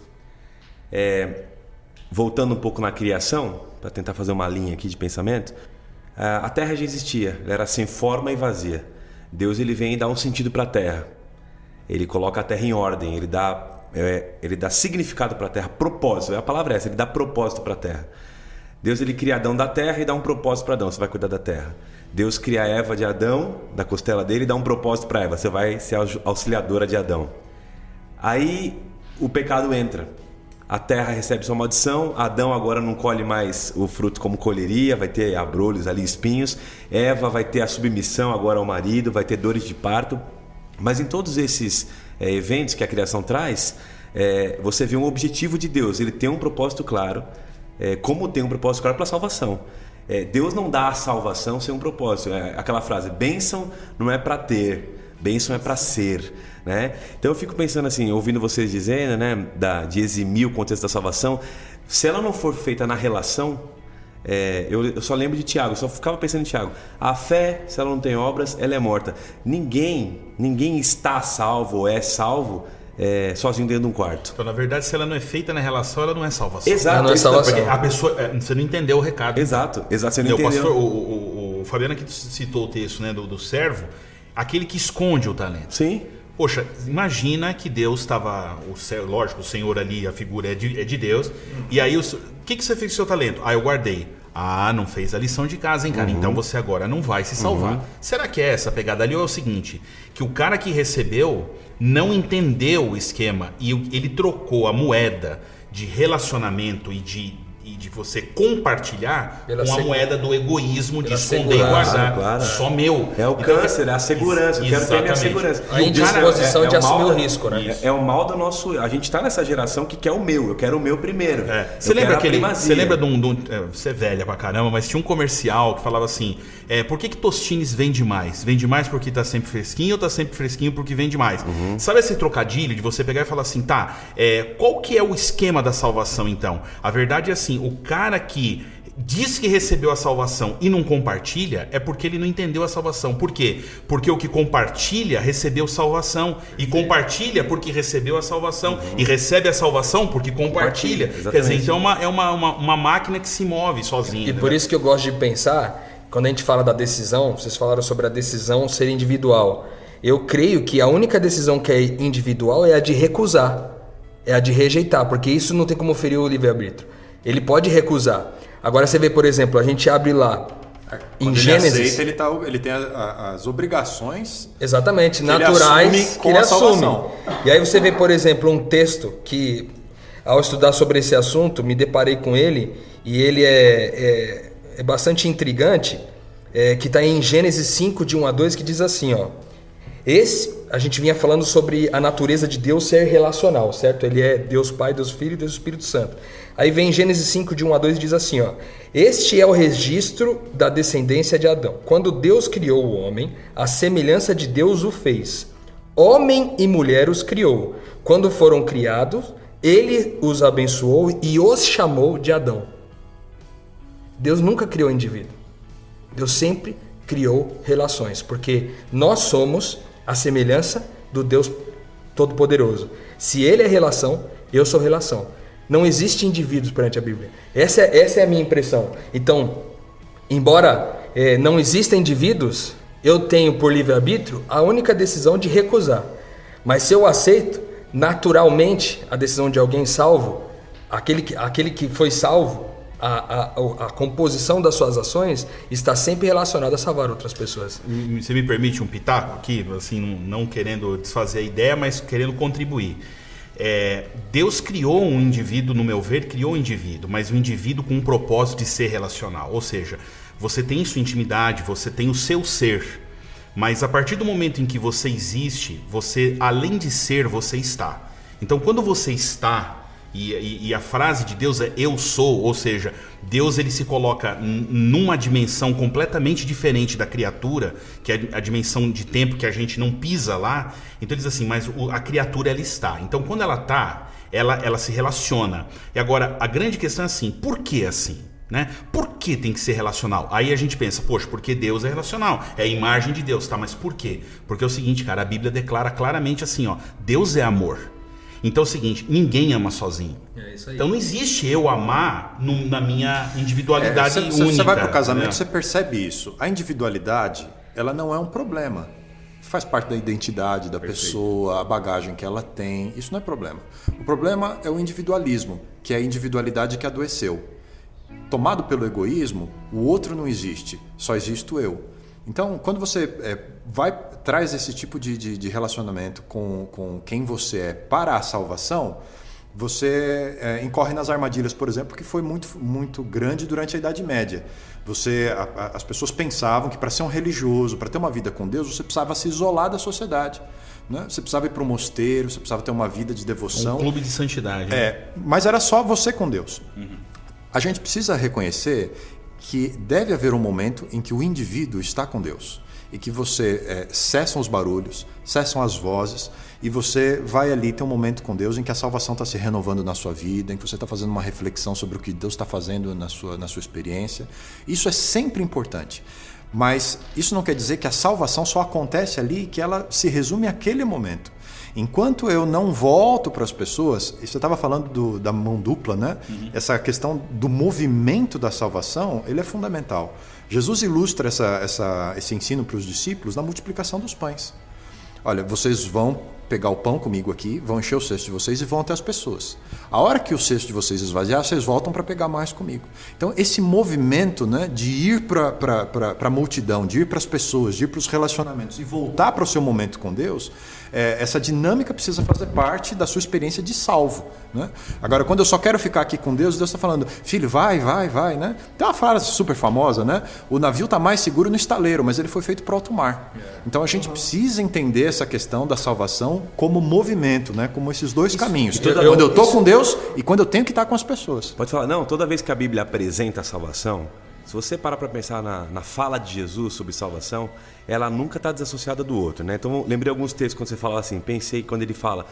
Voltando um pouco na criação, para tentar fazer uma linha aqui de pensamento, a Terra já existia, ela era sem forma e vazia. Deus ele vem e dá um sentido para a Terra. Ele coloca a terra em ordem, ele dá significado para a terra, propósito, a palavra é essa, ele dá propósito para a terra. Deus ele cria Adão da terra e dá um propósito para Adão, você vai cuidar da terra. Deus cria a Eva de Adão, da costela dele, e dá um propósito para Eva, você vai ser auxiliadora de Adão. Aí o pecado entra, a terra recebe sua maldição, Adão agora não colhe mais o fruto como colheria, vai ter abrolhos ali, espinhos. Eva vai ter a submissão agora ao marido, vai ter dores de parto. Mas em todos esses eventos que a criação traz, você vê um objetivo de Deus. Ele tem um propósito claro, como tem um propósito claro para a salvação. Deus não dá a salvação sem um propósito. Aquela frase, bênção não é para ter, bênção é para ser. Né? Então eu fico pensando assim, ouvindo vocês dizendo, né, de eximir o contexto da salvação, se ela não for feita na relação... eu só lembro de Tiago, só ficava pensando em Tiago. A fé, se ela não tem obras, ela é morta. Ninguém está salvo ou é salvo sozinho dentro de um quarto. Então, na verdade, se ela não é feita na relação, ela não é salvação. Exato, não é salvação. Porque a pessoa, você não entendeu o recado. Exato, você não entendeu. Pastor, o Fabiano aqui citou o texto, né, do servo, aquele que esconde o talento. Sim. Poxa, imagina que Deus estava, lógico, o Senhor ali, a figura é de Deus, e aí o que você fez com o seu talento? Eu guardei. Ah, não fez a lição de casa, hein, cara? Então você agora não vai se salvar. Será que é essa pegada ali ou é o seguinte? Que o cara que recebeu não entendeu o esquema e ele trocou a moeda de relacionamento e de você compartilhar com a moeda do egoísmo de esconder e guardar. Claro. Só meu. É o câncer, é a segurança. Eu quero ter minha segurança. A indisposição de assumir o risco, né? É o mal do nosso... A gente tá nessa geração que quer o meu. Eu quero o meu primeiro. Você lembra você é velha pra caramba, mas tinha um comercial que falava assim, por que Tostines vende mais? Vende mais porque tá sempre fresquinho ou tá sempre fresquinho porque vende mais? Sabe esse trocadilho de você pegar e falar assim, qual que é o esquema da salvação então? A verdade é assim, o cara que diz que recebeu a salvação e não compartilha é porque ele não entendeu a salvação. Por quê? Porque o que compartilha recebeu salvação e compartilha porque recebeu a salvação e recebe a salvação porque compartilha. Quer dizer, então é uma máquina que se move sozinha. E por isso que eu gosto de pensar, quando a gente fala da decisão, vocês falaram sobre a decisão ser individual. Eu creio que a única decisão que é individual é a de recusar, é a de rejeitar, porque isso não tem como ferir o livre-arbítrio. Ele pode recusar. Agora você vê, por exemplo, a gente abre lá em Gênesis. Ele aceita, ele tem as obrigações. Exatamente, que naturais ele assume que ele assume. Salvação. E aí você vê, por exemplo, um texto que, ao estudar sobre esse assunto, me deparei com ele, e ele é bastante intrigante, que está em Gênesis 5, de 1 a 2, que diz assim, ó. A gente vinha falando sobre a natureza de Deus ser relacional, certo? Ele é Deus Pai, Deus Filho e Deus Espírito Santo. Aí vem Gênesis 5, de 1 a 2 e diz assim, ó. Este é o registro da descendência de Adão. Quando Deus criou o homem, a semelhança de Deus o fez. Homem e mulher os criou. Quando foram criados, ele os abençoou e os chamou de Adão. Deus nunca criou indivíduo. Deus sempre criou relações, porque nós somos a semelhança do Deus Todo-Poderoso. Se Ele é relação, eu sou relação. Não existe indivíduos perante a Bíblia. Essa é a minha impressão. Então, embora não existam indivíduos, eu tenho por livre-arbítrio a única decisão de recusar. Mas se eu aceito naturalmente a decisão de alguém salvo, aquele que foi salvo, a composição das suas ações está sempre relacionada a salvar outras pessoas. Você me permite um pitaco aqui, assim, não querendo desfazer a ideia, mas querendo contribuir. Deus criou um indivíduo, no meu ver, criou um indivíduo, mas um indivíduo com um propósito de ser relacional. Ou seja, você tem sua intimidade, você tem o seu ser, mas a partir do momento em que você existe, você, além de ser, você está. Então, quando você está... E a frase de Deus é eu sou, ou seja, Deus ele se coloca numa dimensão completamente diferente da criatura, que é a dimensão de tempo que a gente não pisa lá. Então ele diz assim, mas a criatura ela está. Então quando ela está, ela se relaciona. E agora a grande questão é assim, por que assim? Né? Por que tem que ser relacional? Aí a gente pensa, poxa, porque Deus é relacional, é a imagem de Deus, tá? Mas por quê? Porque é o seguinte, cara, a Bíblia declara claramente assim, ó, Deus é amor. Então é o seguinte, ninguém ama sozinho. É isso aí. Então não existe eu amar na minha individualidade única. Você vai para o casamento, você percebe isso. A individualidade, ela não é um problema. Faz parte da identidade da pessoa, a bagagem que ela tem. Isso não é problema. O problema é o individualismo, que é a individualidade que adoeceu. Tomado pelo egoísmo, o outro não existe, só existe o eu. Então, quando você traz esse tipo de relacionamento com quem você é para a salvação, você incorre nas armadilhas, por exemplo, que foi muito, muito grande durante a Idade Média. As pessoas pensavam que para ser um religioso, para ter uma vida com Deus, você precisava se isolar da sociedade. Né? Você precisava ir para um mosteiro, você precisava ter uma vida de devoção. Um clube de santidade. Né? Mas era só você com Deus. A gente precisa reconhecer que deve haver um momento em que o indivíduo está com Deus e que você cessam os barulhos, cessam as vozes e você vai ali ter um momento com Deus em que a salvação está se renovando na sua vida, em que você está fazendo uma reflexão sobre o que Deus está fazendo na sua experiência. Isso é sempre importante, mas isso não quer dizer que a salvação só acontece ali e que ela se resume àquele momento. Enquanto eu não volto para as pessoas, e você estava falando da mão dupla, né? Essa questão do movimento da salvação, ele é fundamental. Jesus ilustra esse ensino para os discípulos na multiplicação dos pães. Olha, vocês vão pegar o pão comigo aqui, vão encher o cesto de vocês e vão até as pessoas. A hora que o cesto de vocês esvaziar, vocês voltam para pegar mais comigo. Então, esse movimento, né, de ir para a multidão, de ir para as pessoas, de ir para os relacionamentos e voltar para o seu momento com Deus, essa dinâmica precisa fazer parte da sua experiência de salvo. Né? Agora, quando eu só quero ficar aqui com Deus, Deus está falando, filho, vai, né? Tem uma frase super famosa, né? O navio está mais seguro no estaleiro, mas ele foi feito para alto mar. Então, a gente precisa entender essa questão da salvação como movimento, né? Como esses dois caminhos. Quando eu estou com Deus e quando eu tenho que estar com as pessoas. Pode falar, não, toda vez que a Bíblia apresenta a salvação, se você parar para pensar na fala de Jesus sobre salvação, ela nunca está desassociada do outro, né? Então, lembrei alguns textos quando você fala assim, pensei quando ele fala,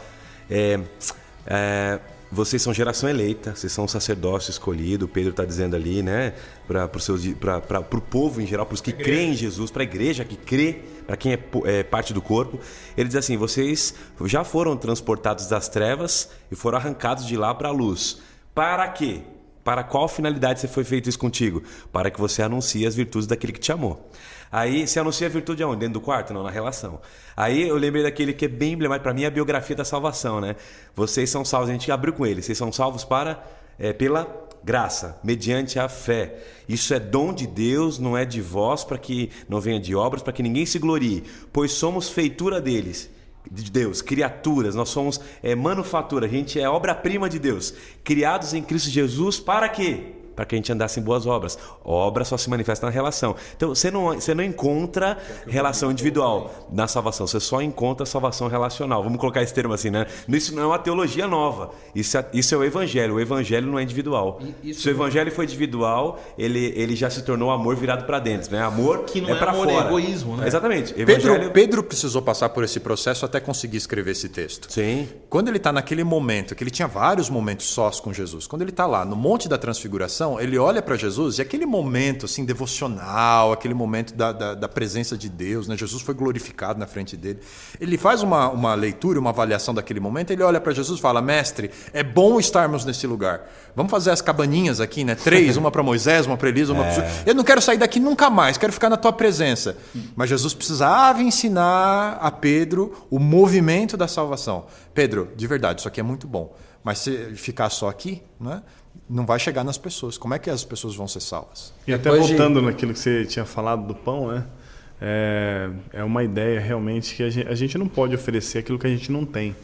vocês são geração eleita, vocês são um sacerdócio escolhido, Pedro está dizendo ali, né? Para o povo em geral, para os que creem em Jesus, para a igreja que crê, para quem é parte do corpo. Ele diz assim, vocês já foram transportados das trevas e foram arrancados de lá para a luz. Para quê? Para qual finalidade você foi feito isso contigo? Para que você anuncie as virtudes daquele que te amou. Aí, você anuncia a virtude aonde? Dentro do quarto? Não, na relação. Aí, eu lembrei daquele que é bem emblemático para mim, a biografia da salvação, né? Vocês são salvos, a gente abriu com ele, vocês são salvos pela graça, mediante a fé. Isso é dom de Deus, não é de vós, para que não venha de obras, para que ninguém se glorie, pois somos feitura deles. De Deus, criaturas, nós somos manufatura, a gente é obra-prima de Deus, criados em Cristo Jesus para quê? Para que a gente andasse em boas obras. Obra só se manifesta na relação. Então você não encontra relação individual na salvação, você só encontra salvação relacional. Vamos colocar esse termo assim, né? Isso não é uma teologia nova, isso é o Evangelho não é individual. Se o Evangelho foi individual, ele já se tornou amor virado para dentro, né? Amor que não é para amor, fora. É egoísmo, né? Exatamente. Pedro precisou passar por esse processo até conseguir escrever esse texto. Sim. Quando ele está naquele momento, que ele tinha vários momentos sós com Jesus, quando ele está lá no Monte da Transfiguração, ele olha para Jesus e aquele momento assim, devocional, aquele momento da presença de Deus, né? Jesus foi glorificado na frente dele. Ele faz uma leitura, uma avaliação daquele momento, ele olha para Jesus e fala, mestre, é bom estarmos nesse lugar. Vamos fazer as cabaninhas aqui, né? 3, uma para Moisés, uma para Elias, uma para... Eu não quero sair daqui nunca mais, quero ficar na tua presença. Mas Jesus precisava ensinar a Pedro o movimento da salvação. Pedro, de verdade, isso aqui é muito bom. Mas se ficar só aqui, né, não vai chegar nas pessoas. Como é que as pessoas vão ser salvas? E até voltando naquilo que você tinha falado do pão, né? É uma ideia realmente que a gente não pode oferecer aquilo que a gente não tem.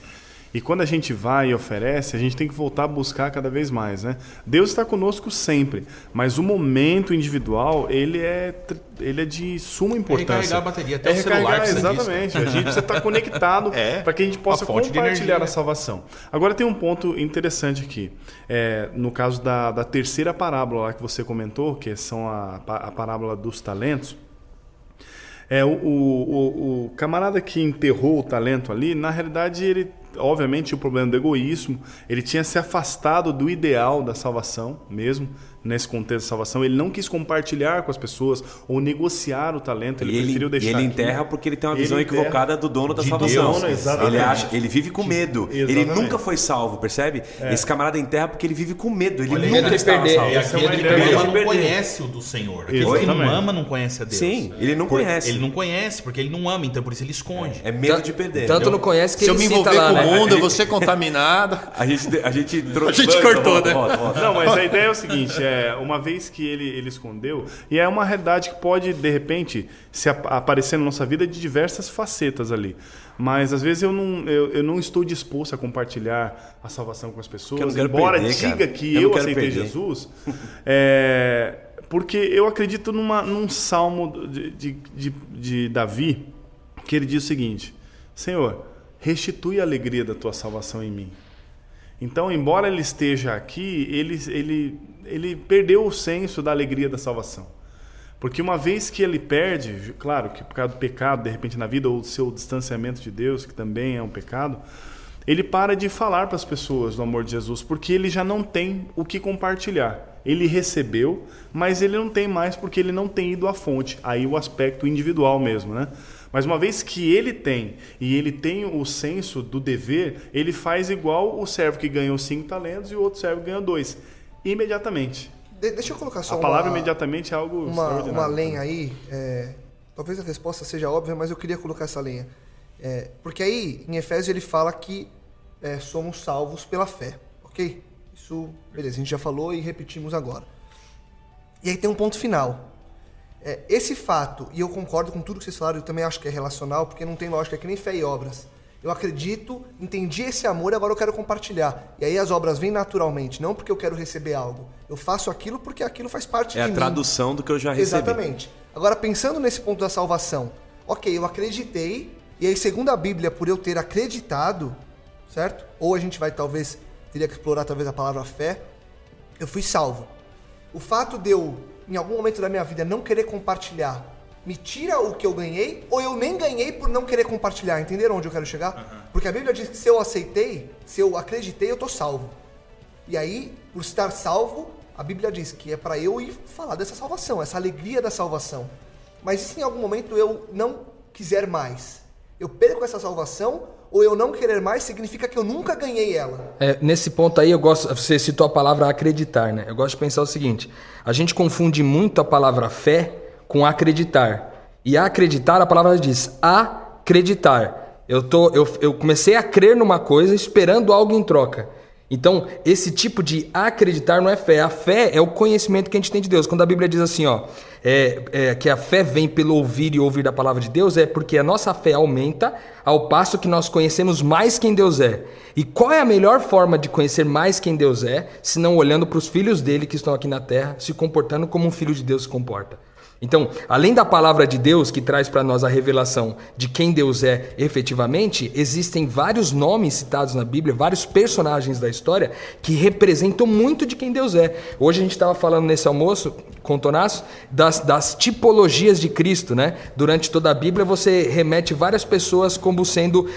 E quando a gente vai e oferece, a gente tem que voltar a buscar cada vez mais, né? Deus está conosco sempre, mas o momento individual, ele é de suma importância. Recarregar a bateria, até o celular precisa exatamente. A gente precisa estar conectado para que a gente possa compartilhar a salvação. Agora tem um ponto interessante aqui. No caso da terceira parábola lá que você comentou, que são a parábola dos talentos, o camarada que enterrou o talento ali, na realidade, ele obviamente o problema do egoísmo, ele tinha se afastado do ideal da salvação mesmo, nesse contexto da salvação, ele não quis compartilhar com as pessoas ou negociar o talento, ele preferiu deixar. E ele enterra porque ele tem uma visão equivocada do dono da salvação. Ele vive com medo. Exatamente. Ele nunca foi salvo, percebe? Esse camarada enterra porque ele vive com medo. Ele nunca estava salvo. Ele não conhece o do Senhor. Aquele que não ama não conhece a Deus. Sim, ele não conhece. Ele não conhece porque ele não ama, então por isso ele esconde. É medo de perder. Tanto não conhece que se ele eu me envolver com o mundo, eu vou ser contaminado. A gente cortou, né? Não, mas a ideia é o seguinte, uma vez que ele escondeu, e é uma realidade que pode, de repente, se aparecer na nossa vida de diversas facetas ali. Mas, às vezes, eu não estou disposto a compartilhar a salvação com as pessoas, embora diga que eu aceitei Jesus, porque eu acredito num salmo de Davi, que ele diz o seguinte, Senhor, restitui a alegria da tua salvação em mim. Então, embora ele esteja aqui, ele perdeu o senso da alegria da salvação. Porque uma vez que ele perde, claro que por causa do pecado, de repente na vida, ou do seu distanciamento de Deus, que também é um pecado, ele para de falar para as pessoas do amor de Jesus, porque ele já não tem o que compartilhar. Ele recebeu, mas ele não tem mais porque ele não tem ido à fonte. Aí o aspecto individual mesmo, né? Mas uma vez que ele tem, e ele tem o senso do dever, ele faz igual o servo que ganhou 5 talentos e o outro servo ganhou 2. Imediatamente. Deixa eu colocar só a palavra imediatamente é algo uma lenha aí. Talvez a resposta seja óbvia, mas eu queria colocar essa lenha. Porque aí, em Efésios, ele fala que somos salvos pela fé, ok? Isso, beleza, a gente já falou e repetimos agora. E aí tem um ponto final. Esse fato, e eu concordo com tudo que vocês falaram, eu também acho que é relacional, porque não tem lógica, é que nem fé e obras. Eu acredito, entendi esse amor e agora eu quero compartilhar. E aí as obras vêm naturalmente, não porque eu quero receber algo. Eu faço aquilo porque aquilo faz parte de mim. É a tradução do que eu já recebi. Exatamente. Agora, pensando nesse ponto da salvação, ok, eu acreditei, e aí, segundo a Bíblia, por eu ter acreditado, certo? Ou a gente teria que explorar talvez a palavra fé, eu fui salvo. O fato de eu, em algum momento da minha vida, não querer compartilhar, me tira o que eu ganhei, ou eu nem ganhei por não querer compartilhar. Entenderam onde eu quero chegar? Uhum. Porque a Bíblia diz que se eu acreditei, eu tô salvo. E aí, por estar salvo, a Bíblia diz que é para eu ir falar dessa salvação, essa alegria da salvação. Mas e se em algum momento eu não quiser mais? Eu perco essa salvação, ou eu não querer mais significa que eu nunca ganhei ela? Nesse ponto aí, você citou a palavra acreditar, né? Eu gosto de pensar o seguinte, a gente confunde muito a palavra fé com acreditar. E acreditar, a palavra diz acreditar. Eu comecei a crer numa coisa esperando algo em troca. Então, esse tipo de acreditar não é fé. A fé é o conhecimento que a gente tem de Deus. Quando a Bíblia diz assim, que a fé vem pelo ouvir e ouvir da palavra de Deus, é porque a nossa fé aumenta ao passo que nós conhecemos mais quem Deus é. E qual é a melhor forma de conhecer mais quem Deus é, se não olhando para os filhos dele que estão aqui na terra, se comportando como um filho de Deus se comporta? Então, além da palavra de Deus que traz para nós a revelação de quem Deus é efetivamente, existem vários nomes citados na Bíblia, vários personagens da história que representam muito de quem Deus é. Hoje a gente estava falando nesse almoço com o Tonasso das tipologias de Cristo, né? Durante toda a Bíblia você remete várias pessoas como sendo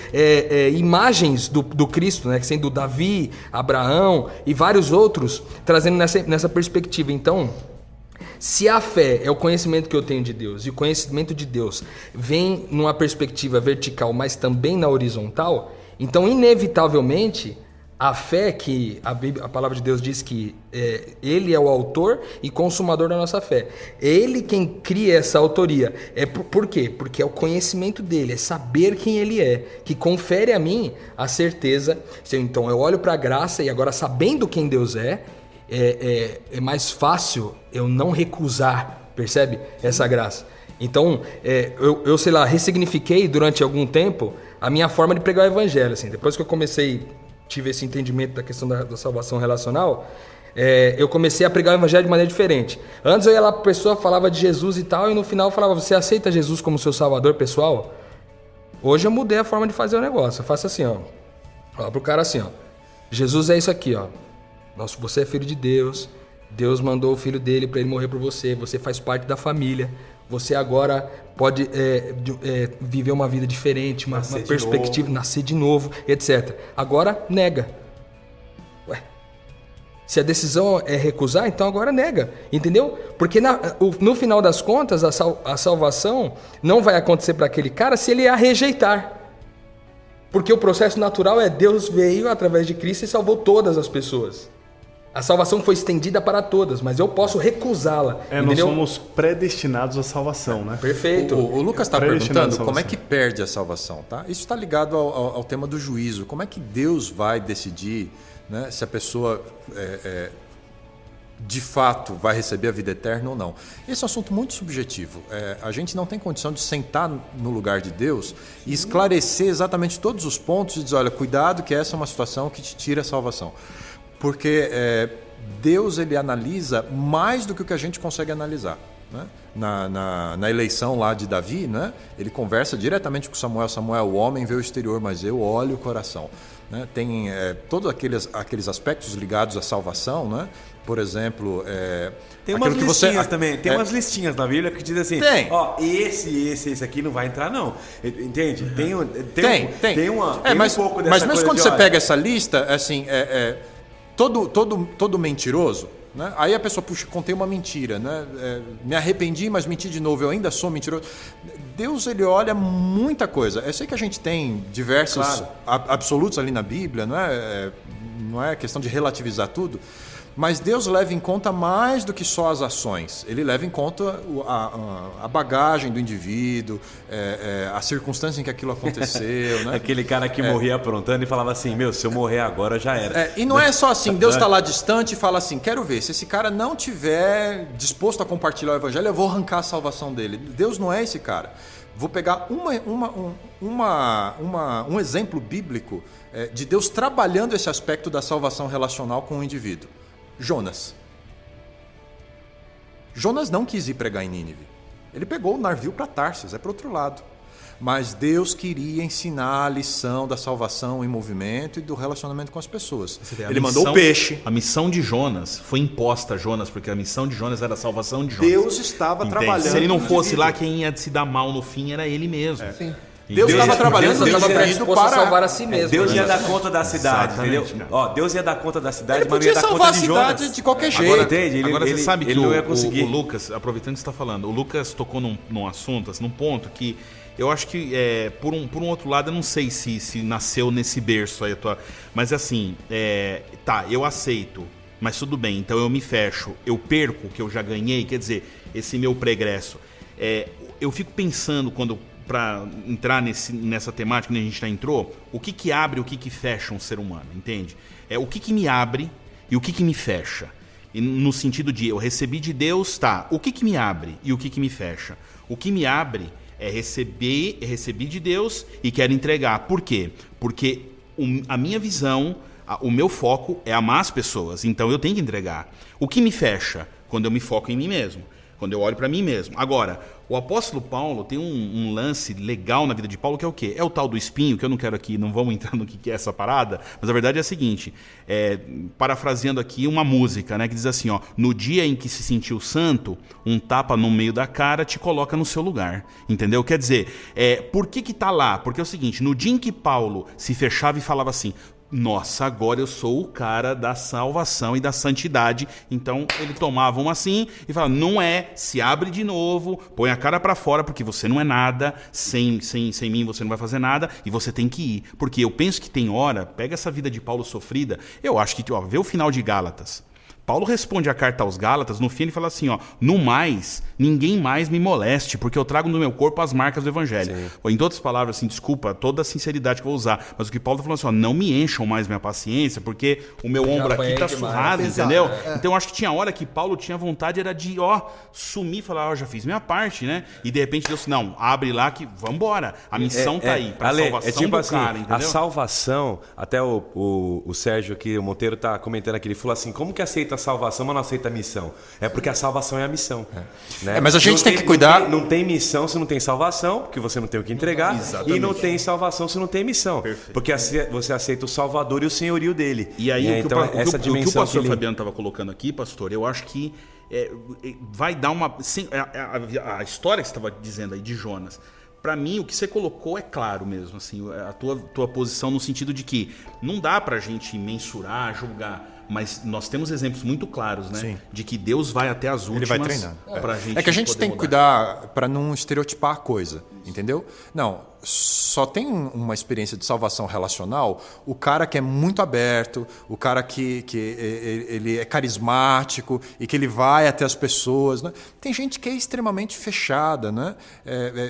imagens do Cristo, né? Sendo Davi, Abraão e vários outros, trazendo nessa perspectiva. Então, se a fé é o conhecimento que eu tenho de Deus e o conhecimento de Deus vem numa perspectiva vertical, mas também na horizontal, então inevitavelmente a fé que a palavra de Deus diz que Ele é o autor e consumador da nossa fé. É Ele quem cria essa autoria. Por quê? Porque é o conhecimento dele, é saber quem Ele é, que confere a mim a certeza. Então eu olho para a graça e agora sabendo quem Deus é mais fácil eu não recusar, percebe? Essa graça. Então, eu sei lá, ressignifiquei durante algum tempo a minha forma de pregar o evangelho. Assim. Depois que eu tive esse entendimento da questão da salvação relacional, eu comecei a pregar o evangelho de maneira diferente. Antes eu ia lá para a pessoa, falava de Jesus e tal, e no final eu falava, você aceita Jesus como seu salvador pessoal? Hoje eu mudei a forma de fazer o negócio. Eu faço assim, ó pro cara assim, ó. Jesus é isso aqui, ó. Você é filho de Deus, Deus mandou o filho dele para ele morrer por você, você faz parte da família, você agora pode viver uma vida diferente, uma perspectiva, nascer de novo, etc. Agora nega. Se a decisão é recusar, então agora nega, entendeu? Porque no final das contas a salvação não vai acontecer para aquele cara se ele a rejeitar. Porque o processo natural Deus veio através de Cristo e salvou todas as pessoas. A salvação foi estendida para todas, mas eu posso recusá-la. Nós somos predestinados à salvação, né? Perfeito. O Lucas está perguntando como é que perde a salvação, tá? Isso está ligado ao tema do juízo. Como é que Deus vai decidir, né, se a pessoa de fato vai receber a vida eterna ou não? Esse é um assunto muito subjetivo. A gente não tem condição de sentar no lugar de Deus e esclarecer exatamente todos os pontos e dizer, olha, cuidado que essa é uma situação que te tira a salvação. Porque Deus ele analisa mais do que o que a gente consegue analisar. Né? Na eleição lá de Davi, né? Ele conversa diretamente com Samuel. Samuel, o homem vê o exterior, mas eu olho o coração. Né? Tem todos aqueles aspectos ligados à salvação, né? Por exemplo... tem umas listinhas também. Tem umas listinhas na Bíblia que diz assim... Ó, esse aqui não vai entrar, não. Entende? Tem um pouco dessa coisa. Mas quando você pega essa lista, assim... Todo mentiroso, né? Aí a pessoa, puxa, contei uma mentira, né? Me arrependi, mas menti de novo, eu ainda sou mentiroso. Deus, ele olha muita coisa. Eu sei que a gente tem diversos absolutos ali na Bíblia, não não é questão de relativizar tudo, mas Deus leva em conta mais do que só as ações. Ele leva em conta a bagagem do indivíduo, a circunstância em que aquilo aconteceu. Né? Aquele cara que morria aprontando e falava assim, se eu morrer agora já era. E não é só assim, Deus está lá distante e fala assim, quero ver, se esse cara não tiver disposto a compartilhar o evangelho, eu vou arrancar a salvação dele. Deus não é esse cara. Vou pegar um exemplo bíblico de Deus trabalhando esse aspecto da salvação relacional com o indivíduo. Jonas não quis ir pregar em Nínive. Ele pegou o navio para Tarsis, para o outro lado. Mas Deus queria ensinar a lição da salvação em movimento e do relacionamento com as pessoas. Ele mandou o peixe. A missão de Jonas foi imposta a Jonas, porque a missão de Jonas era a salvação de Jonas. Deus estava trabalhando. Se ele não fosse lá, quem ia se dar mal no fim era ele mesmo. Sim. Deus estava trabalhando, Deus estava predisposto a salvar a si mesmo. Deus ia dar conta da cidade, entendeu? Deus ia dar conta da cidade, ele mas não ia dar conta de salvar a cidade Jonas. de qualquer jeito. Agora você sabe que ele não ia conseguir. O Lucas, aproveitando que você está falando, o Lucas tocou num assunto, num ponto que eu acho que, por um outro lado, eu não sei se nasceu nesse berço aí, mas assim, eu aceito, mas tudo bem, então eu me fecho, eu perco o que eu já ganhei, quer dizer, esse meu pregresso. Eu fico pensando, para entrar nessa temática que a gente já entrou, o que abre e o que fecha um ser humano, entende? O que me abre e o que me fecha. E no sentido de, eu recebi de Deus, o que me abre e o que me fecha? O que me abre recebi de Deus e quero entregar. Por quê? Porque a minha visão, o meu foco é amar as pessoas, então eu tenho que entregar. O que me fecha? Quando eu me foco em mim mesmo, quando eu olho para mim mesmo. Agora, o apóstolo Paulo tem um lance legal na vida de Paulo, que é o quê? É o tal do espinho, que eu não quero aqui, não vamos entrar no que é essa parada, mas a verdade é a seguinte, parafraseando aqui uma música, né, que diz assim, no dia em que se sentiu santo, um tapa no meio da cara te coloca no seu lugar, entendeu? Quer dizer, por que tá lá? Porque é o seguinte, no dia em que Paulo se fechava e falava assim, nossa, agora eu sou o cara da salvação e da santidade. Então ele tomava uma assim e falava, não se abre de novo, põe a cara pra fora, porque você não é nada, sem mim você não vai fazer nada, e você tem que ir. Porque eu penso que tem hora, pega essa vida de Paulo sofrida, eu acho que, vê o final de Gálatas. Paulo responde a carta aos Gálatas, no fim ele fala assim, no mais, ninguém mais me moleste, porque eu trago no meu corpo as marcas do evangelho. Em outras palavras, assim, desculpa toda a sinceridade que eu vou usar, mas o que Paulo está falando assim, não me encham mais minha paciência, porque o meu ombro aqui está surrado, entendeu? Então eu acho que tinha hora que Paulo tinha vontade, era de, sumir e falar, já fiz minha parte, né? E de repente Deus, não, abre lá que vambora, a missão tá aí, para salvação tipo do assim, cara, entendeu? A salvação, até o Sérgio aqui, o Monteiro tá comentando aqui, ele falou assim, como que aceita a salvação, mas não aceita a missão? É porque a salvação é a missão. Né? Mas a gente tem que cuidar... Não tem missão se não tem salvação, porque você não tem o que entregar. Exatamente. E não tem salvação se não tem missão. Perfeito. Porque você aceita o Salvador e o senhorio dele. E aí, então, essa dimensão o que o pastor Fabiano estava colocando aqui, pastor, eu acho que vai dar uma... A história que você estava dizendo aí de Jonas... Para mim, o que você colocou é claro mesmo, assim, a tua posição no sentido de que não dá pra gente mensurar, julgar, mas nós temos exemplos muito claros, né? Sim. De que Deus vai até as últimas. Ele vai treinando. Pra gente que a gente tem que cuidar para não estereotipar a coisa, entendeu? Não, só tem uma experiência de salvação relacional o cara que é muito aberto, o cara que ele é carismático e que ele vai até as pessoas, né? Tem gente que é extremamente fechada, né?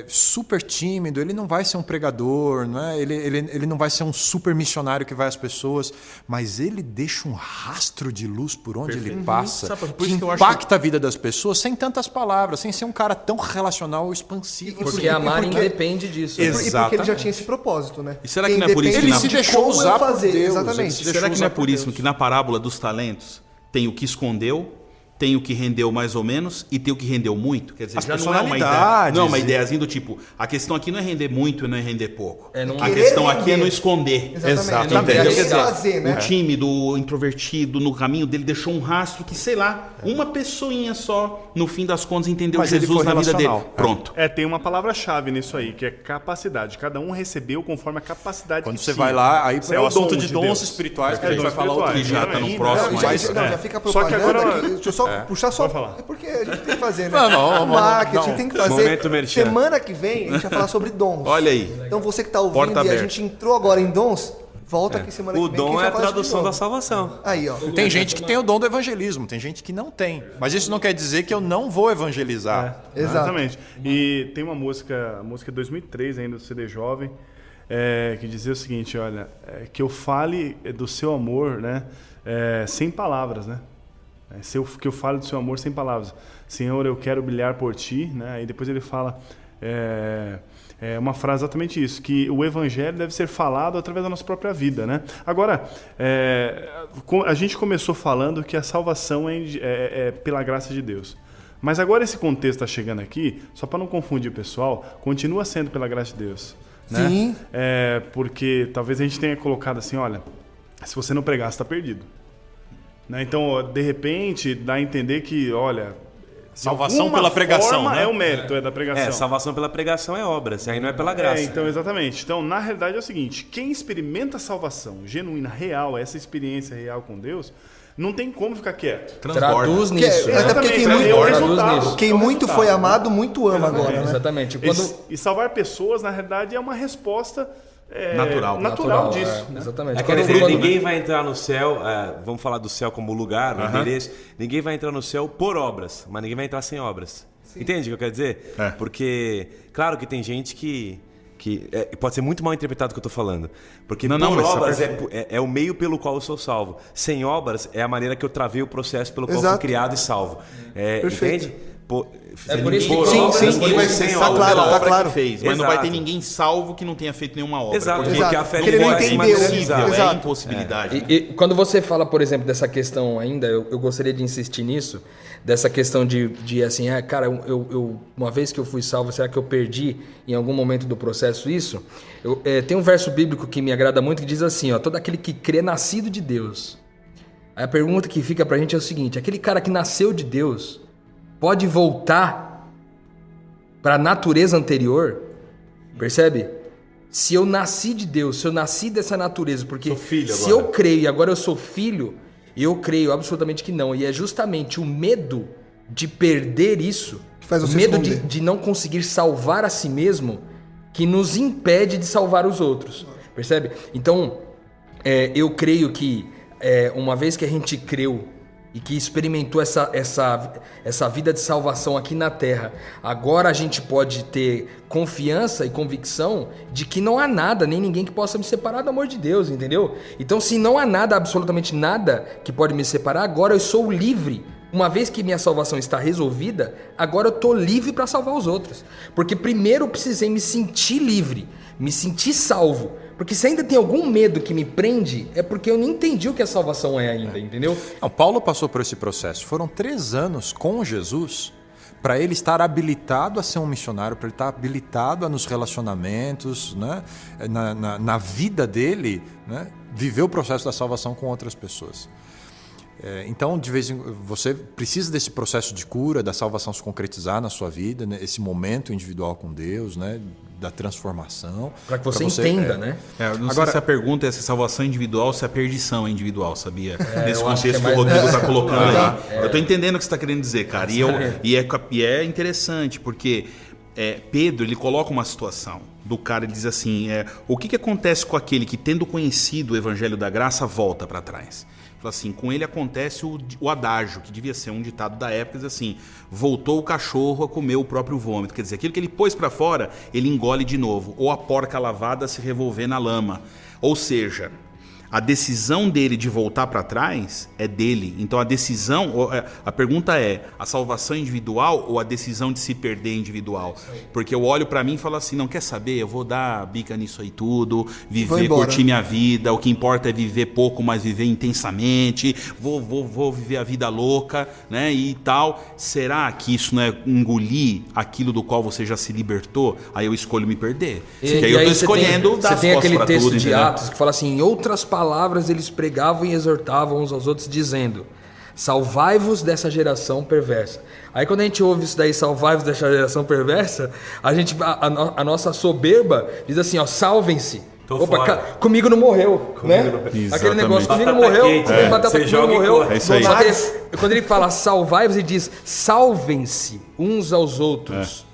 Super tímido, ele não vai ser um pregador, né? Ele não vai ser um super missionário que vai às pessoas, mas ele deixa um rastro de luz por onde ele passa, que impacta a vida das pessoas sem tantas palavras, sem ser um cara tão relacional ou expansivo. Porque amar independe disso. E porque ele já tinha esse propósito, né? E será que não é por isso que ele se deixou usar por Deus? Exatamente. Será que não é por isso que na parábola dos talentos tem o que escondeu, tem o que rendeu mais ou menos e tem o que rendeu muito? Quer dizer, já não é uma ideia, não é uma ideiazinha do tipo, a questão aqui não é render muito e não é render pouco. A questão aqui é não esconder. Exatamente. O tímido, o introvertido, no caminho dele deixou um rastro que, sei lá, uma pessoinha só, no fim das contas, entendeu Jesus na vida dele. Pronto. Tem uma palavra-chave nisso aí, que é capacidade. Cada um recebeu conforme a capacidade Quando que você tinha. vai lá, aí é o assunto de dons Deus. espirituais, que a gente vai falar outro dia. Já tá no próximo. Já fica a propaganda aqui. Deixa eu só puxar só. É porque a gente tem que fazer, né? O marketing tem que fazer. Semana que vem a gente vai falar sobre dons. Olha aí. Então você que está ouvindo e a gente entrou agora em dons, Volta aqui semana O que vem. que dom já é a fala de tradução novo. da salvação. Aí, ó. Tem gente que tem o dom do evangelismo, tem gente que não tem. Mas isso não quer dizer que eu não vou evangelizar. Exato. Exatamente. E tem uma música 2003 ainda do CD Jovem, que dizia o seguinte, olha, que eu fale do seu amor, né, sem palavras, né? Que eu fale do seu amor sem palavras. Senhor, eu quero brilhar por ti, né? E depois ele fala uma frase exatamente isso, que o evangelho deve ser falado através da nossa própria vida, né? Agora, a gente começou falando que a salvação é pela graça de Deus. Mas agora esse contexto está chegando aqui, só para não confundir o pessoal, continua sendo pela graça de Deus. Né? Sim. Porque talvez a gente tenha colocado assim, olha, se você não pregar, você está perdido. Né? Então, de repente, dá a entender que, olha... Salvação pela pregação, né? É o mérito, da pregação. Salvação pela pregação é obras, aí não é pela graça. Então, exatamente. Então, na realidade é o seguinte, quem experimenta a salvação genuína, real, essa experiência real com Deus, não tem como ficar quieto. Traduz nisso. Até porque quem muito foi amado, muito ama agora, né? Exatamente. E salvar pessoas, na realidade, é uma resposta natural disso. Né? Exatamente. Quer dizer, ninguém vai entrar no céu, vamos falar do céu como lugar, endereço, ninguém vai entrar no céu por obras, mas ninguém vai entrar sem obras. Sim. Entende o que eu quero dizer? Porque, claro que tem gente que pode ser muito mal interpretado o que eu estou falando. Porque por obras é o meio pelo qual eu sou salvo. Sem obras é a maneira que eu travei o processo pelo qual fui criado e salvo. Entende? É por isso que tá claro. Fez, mas não vai ter ninguém salvo que não tenha feito nenhuma obra. Exato. Porque a fé ele não entendeu. É impossibilidade. E quando você fala, por exemplo, dessa questão ainda, eu gostaria de insistir nisso, dessa questão de assim, cara, eu uma vez que eu fui salvo, será que eu perdi em algum momento do processo isso? Tem um verso bíblico que me agrada muito que diz assim, ó, todo aquele que crê nascido de Deus. Aí a pergunta que fica pra gente é o seguinte, aquele cara que nasceu de Deus pode voltar para a natureza anterior? Percebe? Se eu nasci de Deus, se eu nasci dessa natureza, porque se eu creio e agora eu sou filho, eu creio absolutamente que não. E é justamente o medo de perder isso, o medo de não conseguir salvar a si mesmo, que nos impede de salvar os outros. Percebe? Então, eu creio que uma vez que a gente creu e que experimentou essa vida de salvação aqui na Terra, agora a gente pode ter confiança e convicção de que não há nada, nem ninguém que possa me separar do amor de Deus, entendeu? Então, se não há nada, absolutamente nada que pode me separar, agora eu sou livre. Uma vez que minha salvação está resolvida, agora eu estou livre para salvar os outros. Porque primeiro eu precisei me sentir livre, me sentir salvo. Porque se ainda tem algum medo que me prende, é porque eu não entendi o que a salvação é ainda, entendeu? Não, Paulo passou por esse processo. Foram 3 anos com Jesus para ele estar habilitado a ser um missionário, para ele estar habilitado a nos relacionamentos, né? na vida dele, né? Viver o processo da salvação com outras pessoas. Então, de vez em quando, você precisa desse processo de cura, da salvação se concretizar na sua vida, né? Esse momento individual com Deus, né? Da transformação. Para que você entenda, né? Não sei se a pergunta é se a salvação é individual ou se a perdição é individual, sabia? Nesse contexto que o Rodrigo está colocando aí. Eu estou entendendo o que você está querendo dizer, cara. E é interessante, porque Pedro, ele coloca uma situação do cara, ele diz assim, o que acontece com aquele que, tendo conhecido o evangelho da graça, volta para trás? Assim, com ele acontece o adágio, que devia ser um ditado da época, diz assim, voltou o cachorro a comer o próprio vômito. Quer dizer, aquilo que ele pôs para fora, ele engole de novo. Ou a porca lavada se revolver na lama. Ou seja, a decisão dele de voltar para trás é dele. Então a pergunta é, a salvação é individual ou a decisão de se perder é individual? Porque eu olho para mim e falo assim, não quer saber, eu vou dar bica nisso aí tudo, curtir minha vida, o que importa é viver pouco, mas viver intensamente, vou viver a vida louca, né, e tal. Será que isso não é engolir aquilo do qual você já se libertou? Aí eu escolho me perder. Porque aí eu tô escolhendo dar as costas pra tudo. Você tem aquele texto de Atos que fala assim, em outras palavras eles pregavam e exortavam uns aos outros dizendo, salvai-vos dessa geração perversa. Aí quando a gente ouve isso daí, salvai-vos dessa geração perversa, a nossa soberba diz assim, ó, salvem-se. Opa, comigo não morreu, né? Aquele negócio, comigo não morreu, comigo não morreu. É isso aí. Quando ele fala salvai-vos, ele diz, salvem-se uns aos outros.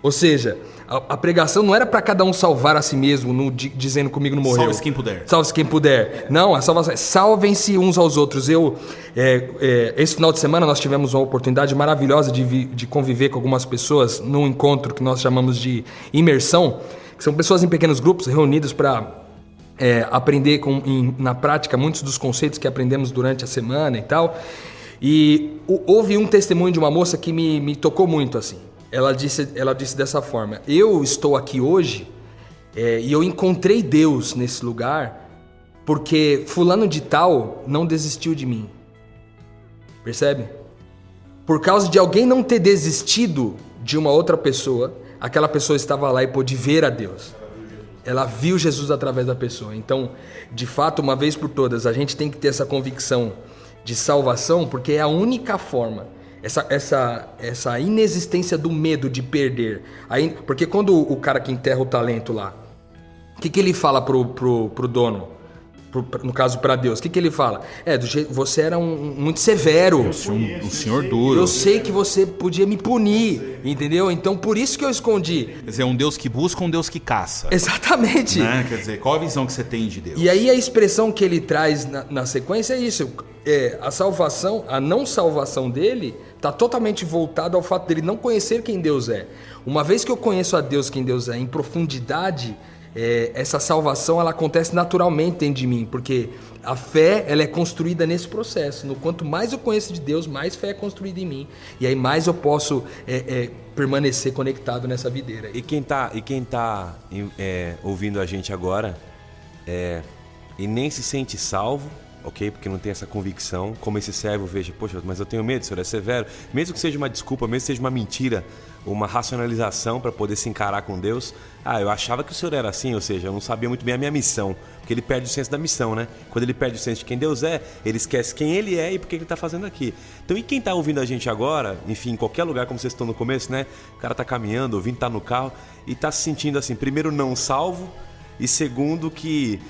Ou seja, A pregação não era para cada um salvar a si mesmo, dizendo comigo não morreu. Salve-se quem puder. Salve-se quem puder. Não, a salvação é salvem-se uns aos outros. Esse final de semana nós tivemos uma oportunidade maravilhosa de conviver com algumas pessoas num encontro que nós chamamos de imersão, que são pessoas em pequenos grupos reunidos para aprender na prática muitos dos conceitos que aprendemos durante a semana e tal. E houve um testemunho de uma moça que me tocou muito assim. Ela disse dessa forma: eu estou aqui hoje e eu encontrei Deus nesse lugar porque fulano de tal não desistiu de mim. Percebe? Por causa de alguém não ter desistido de uma outra pessoa, aquela pessoa estava lá e pôde ver a Deus. Ela viu Jesus através da pessoa. Então, de fato, uma vez por todas, a gente tem que ter essa convicção de salvação, porque é a única forma, essa inexistência do medo de perder. Porque quando o cara que enterra o talento lá, o que ele fala pro dono? No caso, para Deus, o que ele fala? Você era muito severo. Um senhor duro. Eu sei que você podia me punir, entendeu? Então, por isso que eu escondi. Quer dizer, um Deus que busca, um Deus que caça. Exatamente. Né? Quer dizer, qual a visão que você tem de Deus? E aí a expressão que ele traz na sequência é isso. A salvação, a não salvação dele está totalmente voltada ao fato dele não conhecer quem Deus é. Uma vez que eu conheço a Deus, quem Deus é, em profundidade, essa salvação ela acontece naturalmente dentro de mim, porque a fé ela é construída nesse processo. Quanto mais eu conheço de Deus, mais fé é construída em mim, e aí mais eu posso permanecer conectado nessa videira aí. E quem tá ouvindo a gente agora e nem se sente salvo, ok? Porque não tem essa convicção, como esse servo veja, poxa, mas eu tenho medo, o senhor é severo, mesmo que seja uma desculpa, mesmo que seja uma mentira, uma racionalização para poder se encarar com Deus. Eu achava que o senhor era assim, ou seja, eu não sabia muito bem a minha missão, porque ele perde o senso da missão, né? Quando ele perde o senso de quem Deus é, ele esquece quem ele é e por que ele está fazendo aqui. Então, e quem está ouvindo a gente agora, enfim, em qualquer lugar, como vocês estão no começo, né? O cara está caminhando, ouvindo, está no carro e está se sentindo assim, primeiro, não salvo, e segundo que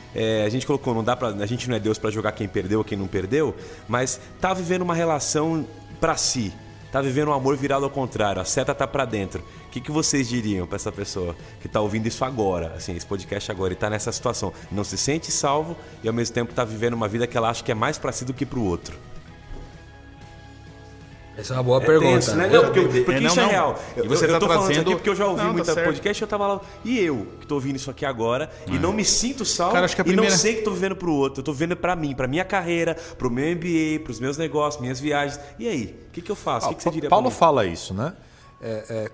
a gente colocou, a gente não é Deus para jogar quem perdeu ou quem não perdeu, mas tá vivendo uma relação para si, tá vivendo um amor virado ao contrário, a seta tá para dentro. O que vocês diriam para essa pessoa que tá ouvindo isso agora, assim, esse podcast agora, e tá nessa situação, não se sente salvo e ao mesmo tempo tá vivendo uma vida que ela acha que é mais para si do que para o outro? Essa é uma boa pergunta. Tenso, né? Não, porque isso é real. E você eu tô falando trazendo... isso aqui porque eu já ouvi muita certo. podcast e eu tava lá. E eu, que tô ouvindo isso aqui agora, e não me sinto salvo, Cara, acho que e não sei que tô vivendo pro outro. Eu tô vivendo pra mim, pra minha carreira, pro meu MBA, pros meus negócios, minhas viagens. E aí? O que eu faço? O que você diria Paulo pra mim? fala isso, né?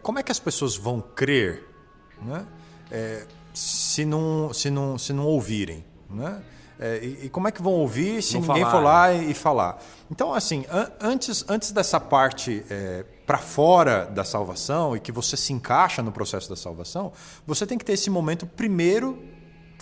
Como é que as pessoas vão crer, né? Se não ouvirem, né? E como é que vão ouvir se ninguém for lá e falar? Então, assim, antes dessa parte para fora da salvação e que você se encaixa no processo da salvação, você tem que ter esse momento primeiro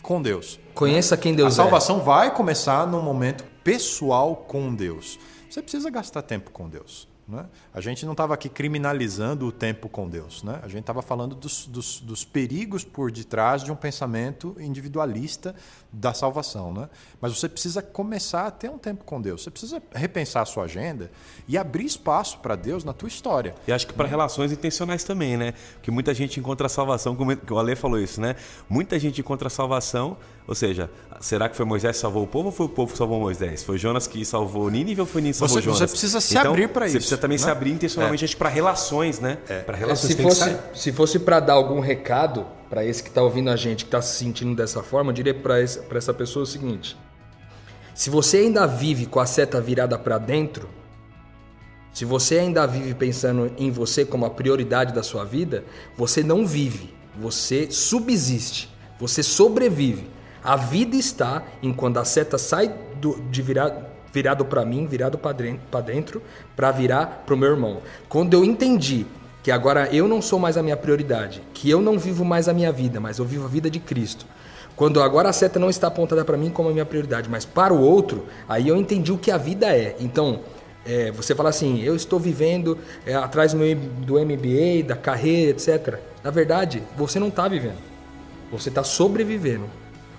com Deus. Conheça quem Deus é. A salvação vai começar num momento pessoal com Deus. Você precisa gastar tempo com Deus. Né? A gente não estava aqui criminalizando o tempo com Deus. Né? A gente estava falando dos perigos por detrás de um pensamento individualista da salvação. Né? Mas você precisa começar a ter um tempo com Deus. Você precisa repensar a sua agenda e abrir espaço para Deus na tua história. E acho que para relações intencionais também, né? Porque muita gente encontra a salvação, como o Ale falou isso, né? Muita gente encontra a salvação, ou seja, será que foi Moisés que salvou o povo ou foi o povo que salvou Moisés? Foi Jonas que salvou Nínive ou foi Nínive que salvou Jonas? Você precisa se abrir para isso. Você precisa também se abrir intencionalmente para relações, né? Para relações. Se fosse para dar algum recado para esse que está ouvindo a gente, que está se sentindo dessa forma, eu diria para essa pessoa o seguinte: se você ainda vive com a seta virada para dentro, se você ainda vive pensando em você como a prioridade da sua vida, você não vive, você subsiste, você sobrevive. A vida está em quando a seta sai virado para mim, virado para dentro, para virar para o meu irmão. Quando eu entendi que agora eu não sou mais a minha prioridade, que eu não vivo mais a minha vida, mas eu vivo a vida de Cristo. Quando agora a seta não está apontada para mim como a minha prioridade, mas para o outro, aí eu entendi o que a vida é. Então, você fala assim, eu estou vivendo atrás do MBA, da carreira, etc. Na verdade, você não está vivendo. Você está sobrevivendo.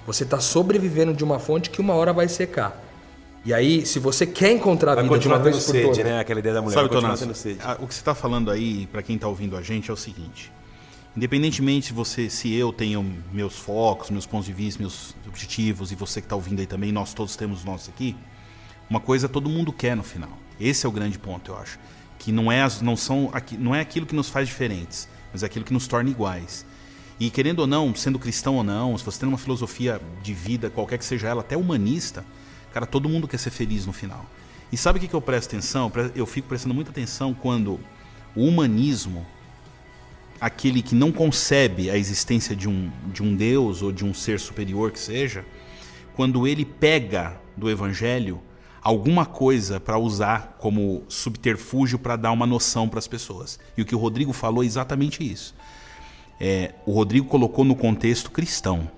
Você está sobrevivendo de uma fonte que uma hora vai secar. E aí, se você quer encontrar a vida de uma vez por todas... né? Aquela ideia da mulher. Sabe, Tonás, o que você está falando aí, para quem está ouvindo a gente, é o seguinte. Independentemente se eu tenho meus focos, meus pontos de vista, meus objetivos, e você que está ouvindo aí também, nós todos temos os nossos aqui, uma coisa todo mundo quer no final. Esse é o grande ponto, eu acho. Que não é aquilo que nos faz diferentes, mas é aquilo que nos torna iguais. E querendo ou não, sendo cristão ou não, se você tem uma filosofia de vida, qualquer que seja ela, até humanista, cara, todo mundo quer ser feliz no final. E sabe o que eu presto atenção? Eu fico prestando muita atenção quando o humanismo, aquele que não concebe a existência de um Deus ou de um ser superior que seja, quando ele pega do evangelho alguma coisa para usar como subterfúgio para dar uma noção para as pessoas. E o que o Rodrigo falou é exatamente isso. O Rodrigo colocou no contexto cristão.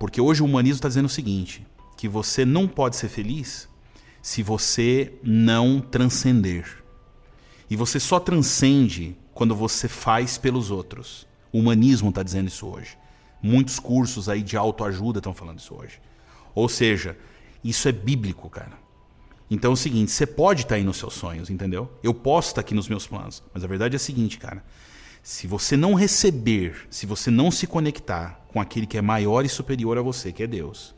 Porque hoje o humanismo está dizendo o seguinte, que você não pode ser feliz se você não transcender. E você só transcende quando você faz pelos outros. O humanismo está dizendo isso hoje. Muitos cursos aí de autoajuda estão falando isso hoje. Ou seja, isso é bíblico, cara. Então é o seguinte, você pode estar aí nos seus sonhos, entendeu? Eu posso estar aqui nos meus planos. Mas a verdade é a seguinte, cara. Se você não receber, se você não se conectar com aquele que é maior e superior a você, que é Deus,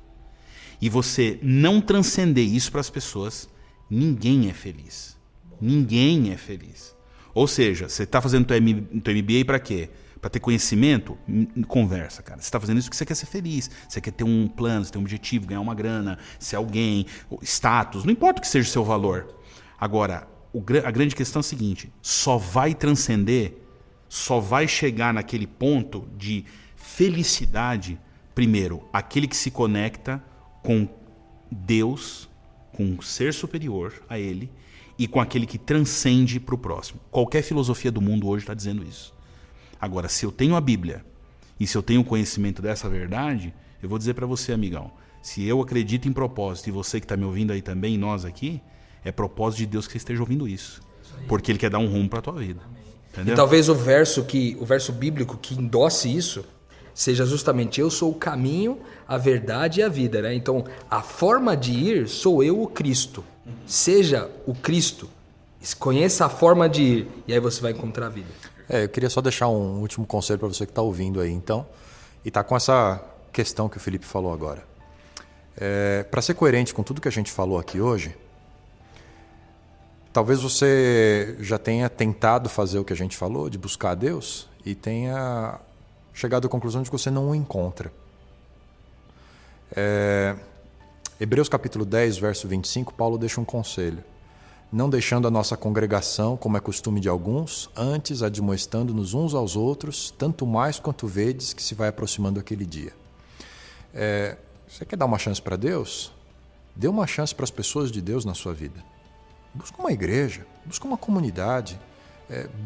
e você não transcender isso para as pessoas, ninguém é feliz. Ninguém é feliz. Ou seja, você está fazendo teu MBA para quê? Para ter conhecimento? Conversa, cara. Você está fazendo isso porque você quer ser feliz. Você quer ter um plano, você tem um objetivo, ganhar uma grana, ser alguém, status, não importa o que seja o seu valor. Agora, a grande questão é a seguinte, só vai transcender, só vai chegar naquele ponto de felicidade, primeiro, aquele que se conecta com Deus, com um ser superior a ele, e com aquele que transcende para o próximo. Qualquer filosofia do mundo hoje está dizendo isso. Agora, se eu tenho a Bíblia e se eu tenho conhecimento dessa verdade, eu vou dizer para você, amigão, se eu acredito em propósito e você que está me ouvindo aí também, nós aqui, é propósito de Deus que você esteja ouvindo isso. Porque Ele quer dar um rumo para a tua vida. Entendeu? E talvez o verso bíblico que endosse isso seja justamente eu sou o caminho, a verdade e a vida, né? Então, a forma de ir sou eu, o Cristo. Seja o Cristo. Conheça a forma de ir e aí você vai encontrar a vida. Eu queria só deixar um último conselho para você que está ouvindo aí, então, e está com essa questão que o Felipe falou agora. Para ser coerente com tudo que a gente falou aqui hoje, talvez você já tenha tentado fazer o que a gente falou, de buscar a Deus, e tenha chegado à conclusão de que você não o encontra. Hebreus capítulo 10, verso 25, Paulo deixa um conselho. Não deixando a nossa congregação, como é costume de alguns, antes admoestando-nos uns aos outros, tanto mais quanto vedes que se vai aproximando aquele dia. Você quer dar uma chance para Deus? Dê uma chance para as pessoas de Deus na sua vida. Busca uma igreja, busca uma comunidade,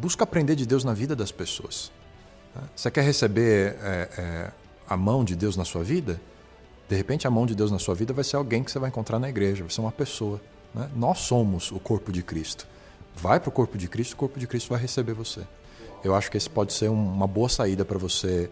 busca aprender de Deus na vida das pessoas. Você quer receber a mão de Deus na sua vida? De repente a mão de Deus na sua vida vai ser alguém que você vai encontrar na igreja, vai ser uma pessoa. Né? Nós somos o corpo de Cristo. Vai para o corpo de Cristo, o corpo de Cristo vai receber você. Eu acho que esse pode ser uma boa saída para você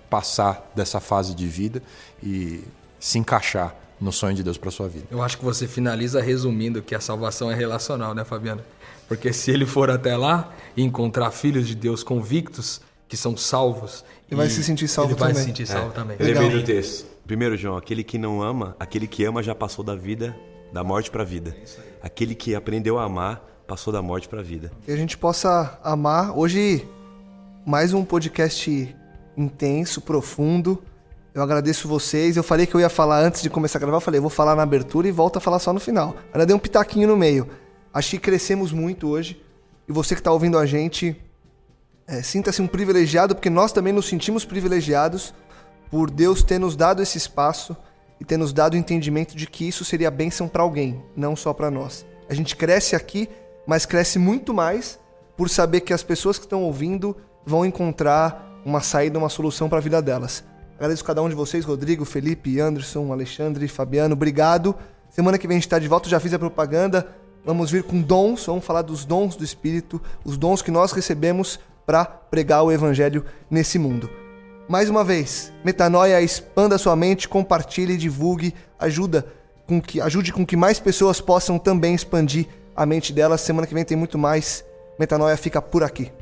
passar dessa fase de vida e se encaixar no sonho de Deus para sua vida. Eu acho que você finaliza resumindo que a salvação é relacional, né, Fabiano? Porque se ele for até lá e encontrar filhos de Deus convictos, que são salvos... Ele vai se sentir salvo também. Ele vai se sentir salvo também. Lembrei do texto. 1 João, aquele que não ama, aquele que ama já passou da morte para a vida. Aquele que aprendeu a amar, passou da morte para a vida. Que a gente possa amar. Hoje, mais um podcast intenso, profundo. Eu agradeço vocês. Eu falei que eu ia falar antes de começar a gravar. Eu falei, vou falar na abertura e volto a falar só no final. Ainda dei um pitaquinho no meio. Acho que crescemos muito hoje. E você que está ouvindo a gente, sinta-se um privilegiado, porque nós também nos sentimos privilegiados por Deus ter nos dado esse espaço e ter nos dado o entendimento de que isso seria bênção para alguém, não só para nós. A gente cresce aqui, mas cresce muito mais por saber que as pessoas que estão ouvindo vão encontrar uma saída, uma solução para a vida delas. Agradeço a cada um de vocês, Rodrigo, Felipe, Anderson, Alexandre, Fabiano, obrigado. Semana que vem a gente está de volta, já fiz a propaganda. Vamos vir com dons, vamos falar dos dons do Espírito, os dons que nós recebemos para pregar o Evangelho nesse mundo. Mais uma vez, Metanoia, expanda sua mente, compartilhe, divulgue, ajude com que mais pessoas possam também expandir a mente delas. Semana que vem tem muito mais. Metanoia fica por aqui.